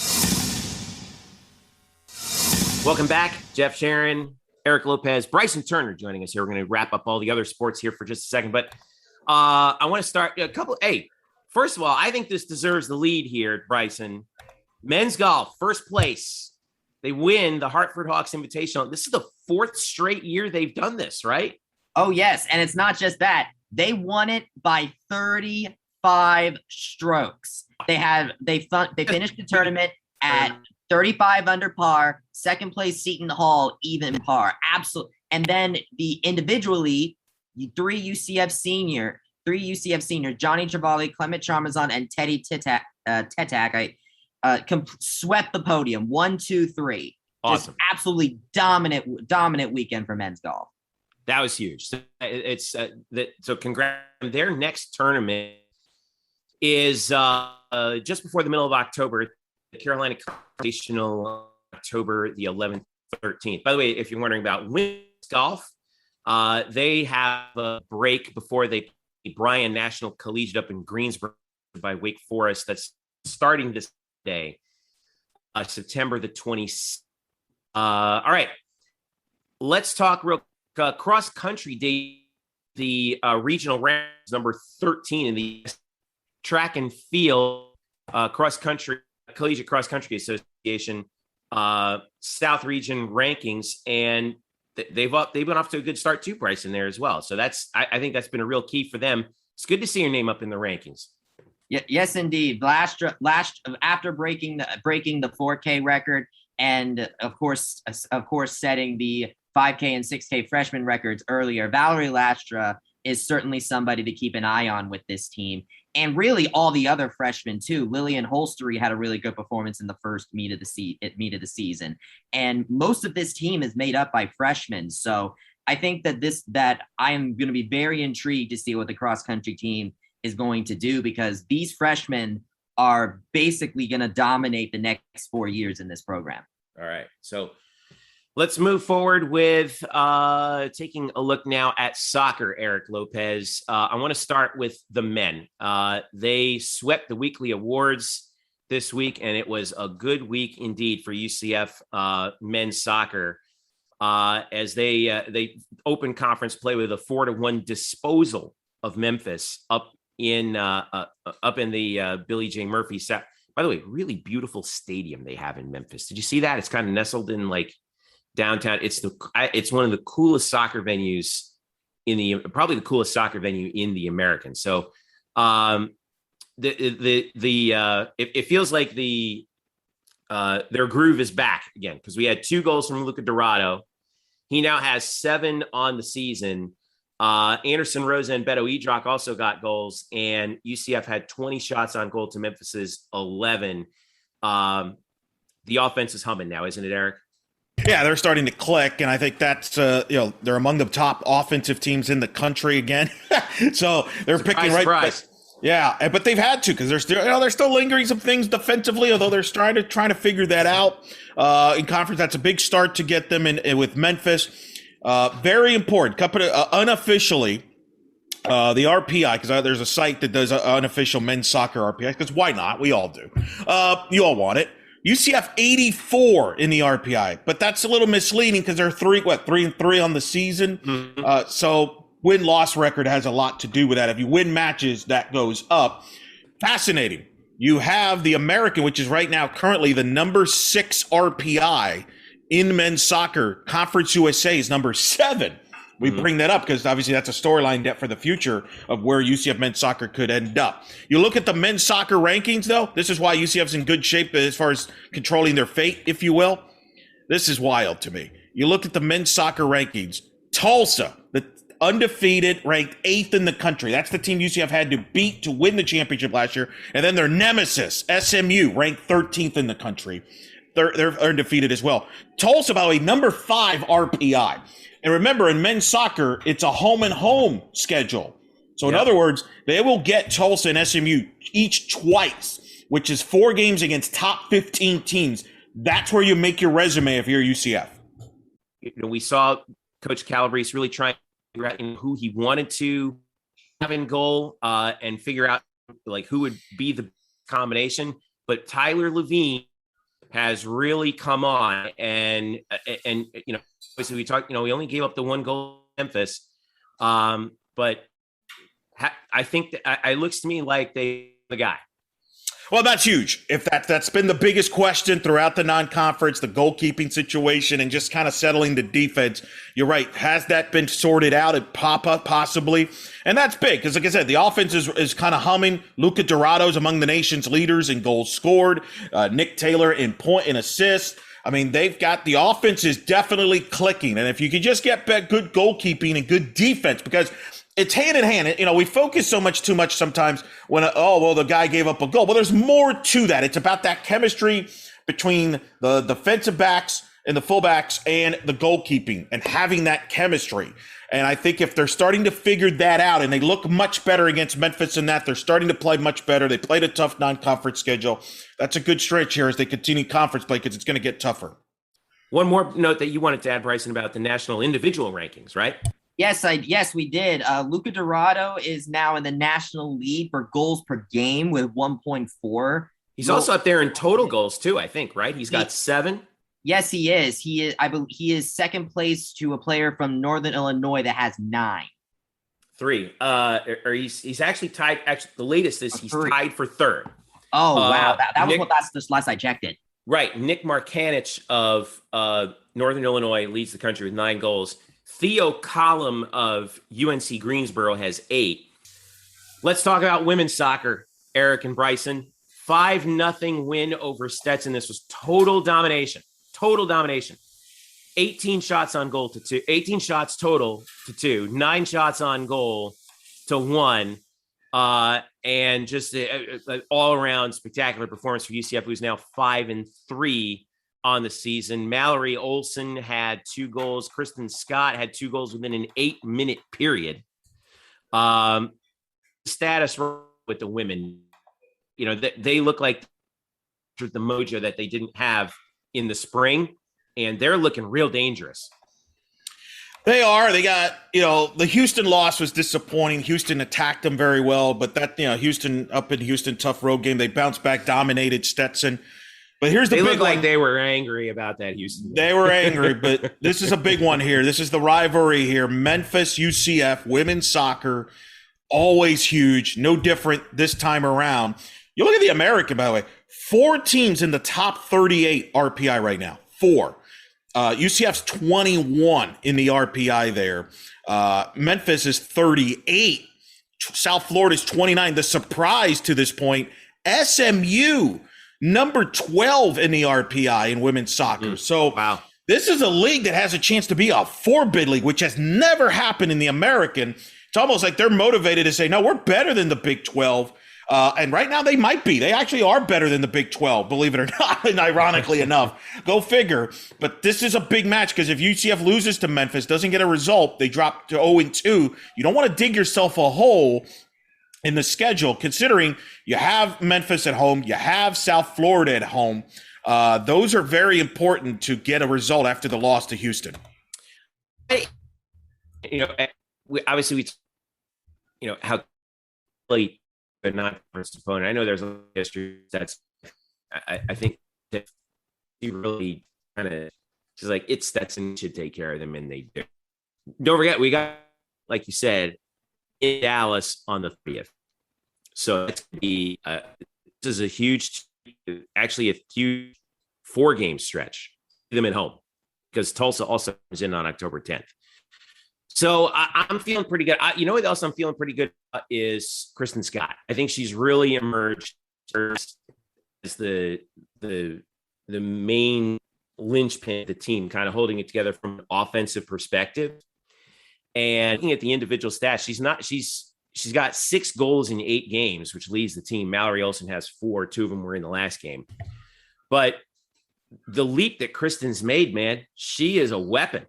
Welcome back. Jeff Sharon, Eric Lopez, Bryson Turner joining us here. We're going to wrap up all the other sports here for just a second, but I want to start a couple. Hey, first of all, I think this deserves the lead here, Bryson. Men's golf, first place. They win the Hartford Hawks Invitational. This is the 4th straight year they've done this, right? Oh, yes. And it's not just that. They won it by 35 strokes. They finished the tournament at 35 under par, second place Seton Hall, even par. Absolutely. And then individually, 3 UCF seniors, Johnny Travali, Clement Charmazon, and Teddy Tetak, swept the podium. 1, 2, 3. Awesome. Just absolutely dominant weekend for men's golf. That was huge. So congrats. Their next tournament is just before the middle of October, the Carolina Invitational, October the 11th, 13th. By the way, if you're wondering about women's golf, they have a break before they play Bryan National Collegiate up in Greensboro by Wake Forest. That's starting this day, September the 20th. All right, let's talk real cross country day. The regional rank is number 13 in the track and field cross country collegiate cross country association South region rankings, and they've been off to a good start too, Bryson, there as well. So I think that's been a real key for them. It's good to see your name up in the rankings. Yes, indeed. Last after breaking the 4K record, and of course setting the 5K and 6K freshman records earlier, Valerie Lastra is certainly somebody to keep an eye on with this team, and really all the other freshmen too. Lillian Holstery had a really good performance in the first meet of the season, and most of this team is made up by freshmen. So I think that I am going to be very intrigued to see what the cross country team is going to do, because these freshmen are basically going to dominate the next 4 years in this program. All right. So let's move forward with taking a look now at soccer, Eric Lopez. I want to start with the men. They swept the weekly awards this week, and it was a good week indeed for UCF men's soccer as they opened conference play with a 4-1 disposal of Memphis up in the Billie J. Murphy set. By the way, really beautiful stadium they have in Memphis. Did you see that? It's kind of nestled in like downtown. It's one of the coolest soccer venues probably the coolest soccer venue in the American. So it feels like their groove is back again, because we had 2 goals from Luca Dorado. He now has 7 on the season. Anderson Rosa and Beto Edrock also got goals, and UCF had 20 shots on goal to Memphis's 11. The offense is humming now, isn't it, Eric? Yeah, they're starting to click, and I think that's they're among the top offensive teams in the country again. So they're picking right. Surprise. Yeah, but they've had to, because they're still lingering some things defensively, although they're trying to figure that out in conference. That's a big start to get them in with Memphis. Very important. Unofficially, the RPI, because there's a site that does unofficial men's soccer RPI, because why not? We all do. You all want it. UCF 84 in the RPI, but that's a little misleading because they're 3-3 on the season. Mm-hmm. So win-loss record has a lot to do with that. If you win matches, that goes up. Fascinating. You have the American, which is right now currently the number 6 RPI in men's soccer. Conference USA is number 7. We bring that up because obviously that's a storyline for the future of where UCF men's soccer could end up. You look at the men's soccer rankings, though. This is why UCF's in good shape as far as controlling their fate, if you will. This is wild to me. You look at the men's soccer rankings. Tulsa, undefeated, ranked 8th in the country. That's the team UCF had to beat to win the championship last year. And then their nemesis, SMU, ranked 13th in the country. They're undefeated as well. Tulsa, by the way, number 5 RPI. And remember, in men's soccer, it's a home and home schedule. So in other words, they will get Tulsa and SMU each twice, which is 4 games against top 15 teams. That's where you make your resume if you're UCF. We saw Coach Calabrese really trying to figure out who he wanted to have in goal and figure out like who would be the combination. But Tyler Levine has really come on, and obviously we talked. We only gave up the 1 goal in Memphis, but I think that it looks to me like the guy. Well, that's huge. If that's been the biggest question throughout the non-conference, the goalkeeping situation and just kind of settling the defense. You're right. Has that been sorted out at Papa possibly? And that's big because, like I said, the offense is kind of humming. Luca Dorado's among the nation's leaders in goals scored. Nick Taylor in point and assists. I mean, they've got the offense is definitely clicking. And if you could just get good goalkeeping and good defense, because it's hand in hand. We focus too much sometimes when, the guy gave up a goal. Well, there's more to that. It's about that chemistry between the defensive backs and the fullbacks and the goalkeeping and having that chemistry. And I think if they're starting to figure that out, and they look much better against Memphis in that, they're starting to play much better. They played a tough non-conference schedule. That's a good stretch here as they continue conference play because it's going to get tougher. One more note that you wanted to add, Bryson, about the national individual rankings, right? Yes, we did. Luca Dorado is now in the national lead for goals per game with 1.4. He's also up there in total goals too, I think, right? He's got 7. Yes, he is. I believe he is second place to a player from Northern Illinois that has 9. 3. Or he's actually tied. Actually, the latest is he's tied for 3rd. Oh, wow. That was this last I checked it. Right. Nick Markanich of Northern Illinois leads the country with 9 goals. Theo Collum of UNC Greensboro has 8. Let's talk about women's soccer, Eric and Bryson. 5-0 win over Stetson. This was total domination. 18 shots on goal to 2. 18 shots total to 2. 9 shots on goal to 1. And just an all-around spectacular performance for UCF, who's now 5-3 on the season. Mallory Olson had 2 goals. Kristen Scott had 2 goals within an 8-minute period. Status with the women, they look like the mojo that they didn't have in the spring, and they're looking real dangerous. They are. They got, the Houston loss was disappointing. Houston attacked them very well, but Houston, tough road game. They bounced back, dominated Stetson. But here's the big one. They look like they were angry about that Houston game. They were angry, but this is a big one here. This is the rivalry here. Memphis, UCF, women's soccer, always huge. No different this time around. You look at the American, by the way. 4 teams in the top 38 RPI right now. 4. UCF's 21 in the RPI there. Memphis is 38. South Florida's 29. The surprise to this point, SMU, number 12 in the RPI in women's soccer. So wow. This is a league that has a chance to be a 4-bid league, which has never happened in the American. It's almost like they're motivated to say, no, we're better than the Big 12. And right now they might be. They actually are better than the Big 12, believe it or not, and ironically enough. Go figure. But this is a big match because if UCF loses to Memphis, doesn't get a result, they drop to 0-2. You don't want to dig yourself a hole in the schedule, considering you have Memphis at home, you have South Florida at home. Those are very important to get a result after the loss to Houston. Obviously, how late but not first opponent. I know there's a history that's I think that he really kind of just like it's Stetson should take care of them, and they do. Don't forget, we got, like you said, in Dallas on the 30th. So it's gonna be this is a huge 4-game stretch. Them at home because Tulsa also is in on October 10th. So I'm feeling pretty good. You know what else I'm feeling pretty good is Kristen Scott. I think she's really emerged as the main linchpin of the team, kind of holding it together from an offensive perspective. And looking at the individual stats, she's got 6 goals in 8 games, which leads the team. Mallory Olson has 4. 2 of them were in the last game. But the leap that Kristen's made, man, she is a weapon.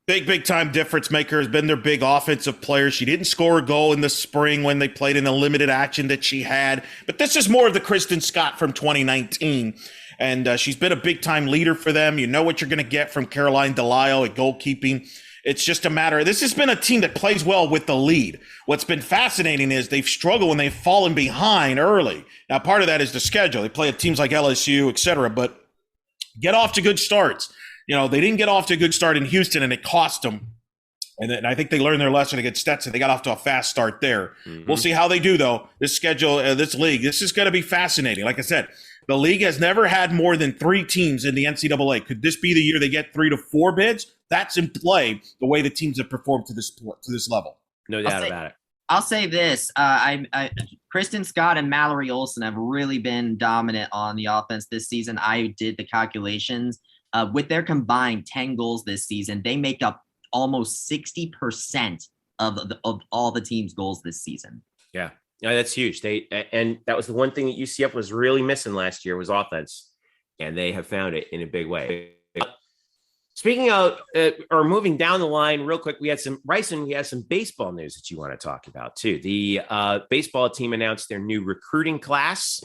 Big time difference maker, has been their big offensive player. She didn't score a goal in the spring when they played in the limited action that she had. But this is more of the Kristen Scott from 2019. And she's been a big time leader for them. You know what you're going to get from Caroline Delisle at goalkeeping. It's just a matter. This has been a team that plays well with the lead. What's been fascinating is they've struggled when they've fallen behind early. Now, part of that is the schedule. They play at teams like LSU, et cetera, but get off to good starts. You know, they didn't get off to a good start in Houston, and it cost them. And then I think they learned their lesson against Stetson. They got off to a fast start there. Mm-hmm. We'll see how they do, though. This schedule, this league, this is going to be fascinating. Like I said, the league has never had more than 3 teams in the NCAA. Could this be the year they get 3 to 4 bids? That's in play, the way the teams have performed to this level. No doubt about it. I'll say this. Kristen Scott and Mallory Olson have really been dominant on the offense this season. I did the calculations. With their combined 10 goals this season, they make up almost 60% of all the team's goals this season. Yeah, that's huge. And that was the one thing that UCF was really missing last year was offense, and they have found it in a big way. Speaking of, or moving down the line real quick, we had some baseball news that you want to talk about too. The baseball team announced their new recruiting class.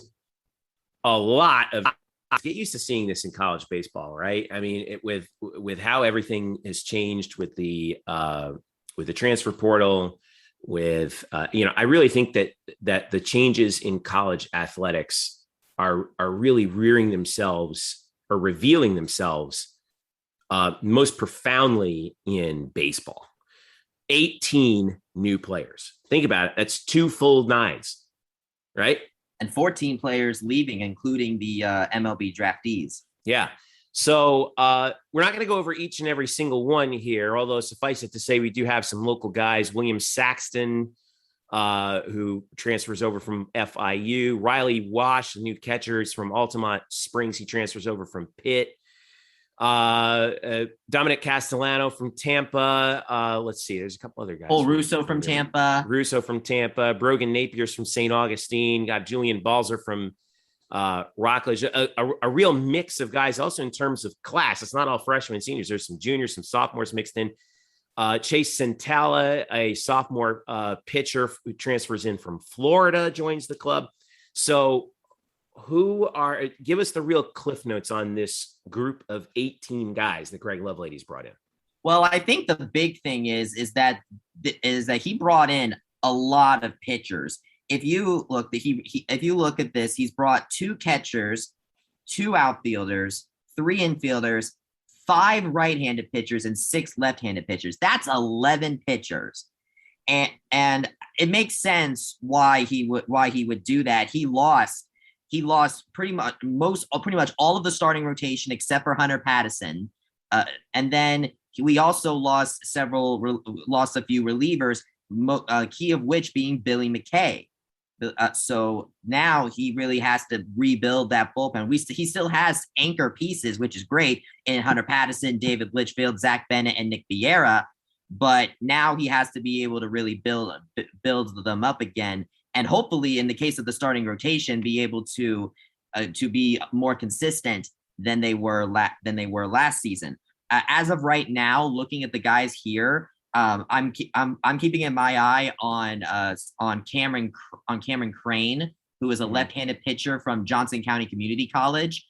Get used to seeing this in college baseball, right? I mean, with how everything has changed with the transfer portal, I really think that the changes in college athletics are really revealing themselves most profoundly in baseball. 18 new players. Think about it. That's 2 full 9s, right? And 14 players leaving, including the MLB draftees. Yeah. So we're not going to go over each and every single one here, although suffice it to say, we do have some local guys. William Saxton, who transfers over from FIU. Riley Wash, the new catcher, is from Altamont Springs. He transfers over from Pitt. Dominic Castellano from Tampa. Let's see, there's a couple other guys. Paul Russo from Tampa. Brogan Napier's from St. Augustine. Got Julian Balzer from Rockledge. A real mix of guys. Also in terms of class, it's not all freshmen and seniors. There's some juniors, some sophomores mixed in. Chase Centella, a sophomore pitcher who transfers in from Florida, joins the club. So give us the real cliff notes on this group of 18 guys that Greg Lovelady's brought in. Well, I think the big thing is that he brought in a lot of pitchers. If you look at this, he's brought 2 catchers, 2 outfielders, 3 infielders, 5 right-handed pitchers, and 6 left-handed pitchers. That's 11 pitchers. And it makes sense why he would do that. He lost pretty much all of the starting rotation except for Hunter Pattison. And then we also lost a few relievers, key of which being Billy McKay. So now he really has to rebuild that bullpen. He still has anchor pieces, which is great, in Hunter Pattison, David Litchfield, Zach Bennett, and Nick Vieira. But now he has to be able to really build them up again. And hopefully, in the case of the starting rotation, be able to be more consistent than they were last season. As of right now, looking at the guys here, I'm keeping my eye on Cameron Crane, who is a left-handed pitcher from Johnson County Community College.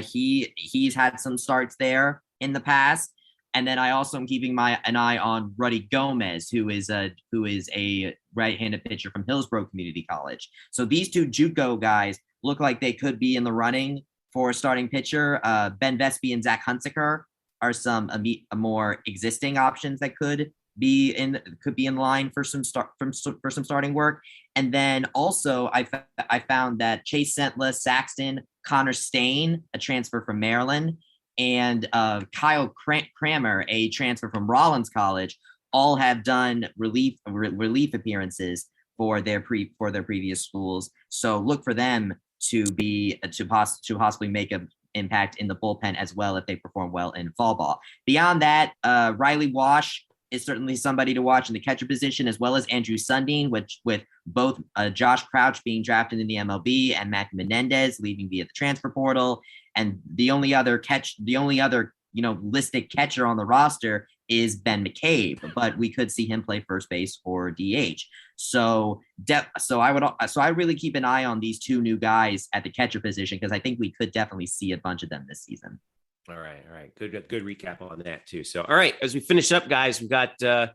He's had some starts there in the past. And then I also am keeping an eye on Ruddy Gomez, who is a right-handed pitcher from Hillsborough Community College. So these 2 JUCO guys look like they could be in the running for a starting pitcher. Ben Vespi and Zach Hunsaker are some more existing options that could be in line for some starting work. And then also I found that Chase Sentla, Saxton, Connor Stain, a transfer from Maryland, and Kyle Kramer, a transfer from Rollins College, all have done relief appearances for their previous schools. So look for them to possibly make an impact in the bullpen as well if they perform well in fall ball. Beyond that, Riley Wash is certainly somebody to watch in the catcher position, as well as Andrew Sundin, which with both Josh Crouch being drafted in the MLB and Matt Menendez leaving via the transfer portal. And the only other listed catcher on the roster is Ben McCabe, but we could see him play first base or DH. So I really keep an eye on these two new guys at the catcher position, because I think we could definitely see a bunch of them this season. All right. Good recap on that too. So, all right, as we finish up, guys, we got a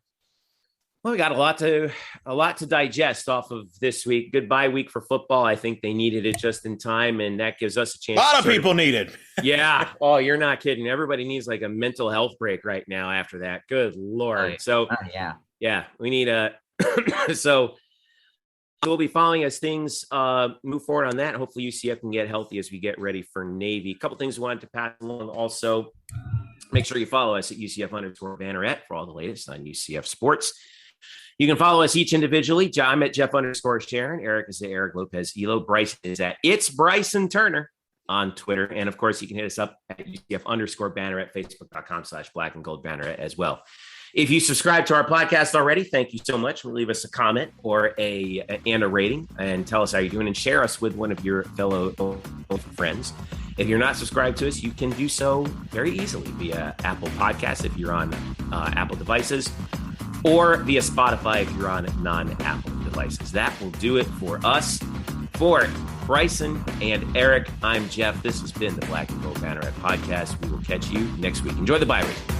lot to digest off of this week. Good bye week for football. I think they needed it just in time, and that gives us a chance. A lot of people need it. Yeah. Oh, you're not kidding. Everybody needs like a mental health break right now after that. Good Lord. So yeah, we need so we'll be following as things move forward on that. Hopefully UCF can get healthy as we get ready for Navy. A couple things we wanted to pass along. Also, make sure you follow us at UCF_Banneret for all the latest on UCF sports. You can follow us each individually. I'm at Jeff_Sharon. Eric is at Eric Lopez Elo. Bryson is at It's Bryson Turner on Twitter. And of course, you can hit us up at UCF_Banneret, Facebook.com/Black and Gold Banneret as well. If you subscribe to our podcast already, thank you so much. Leave us a comment or a rating and tell us how you're doing, and share us with one of your fellow friends. If you're not subscribed to us, you can do so very easily via Apple Podcasts if you're on Apple devices, or via Spotify if you're on non-Apple devices. That will do it for us. For Bryson and Eric, I'm Jeff. This has been the Black and Gold Banneret Podcast. We will catch you next week. Enjoy the bye week.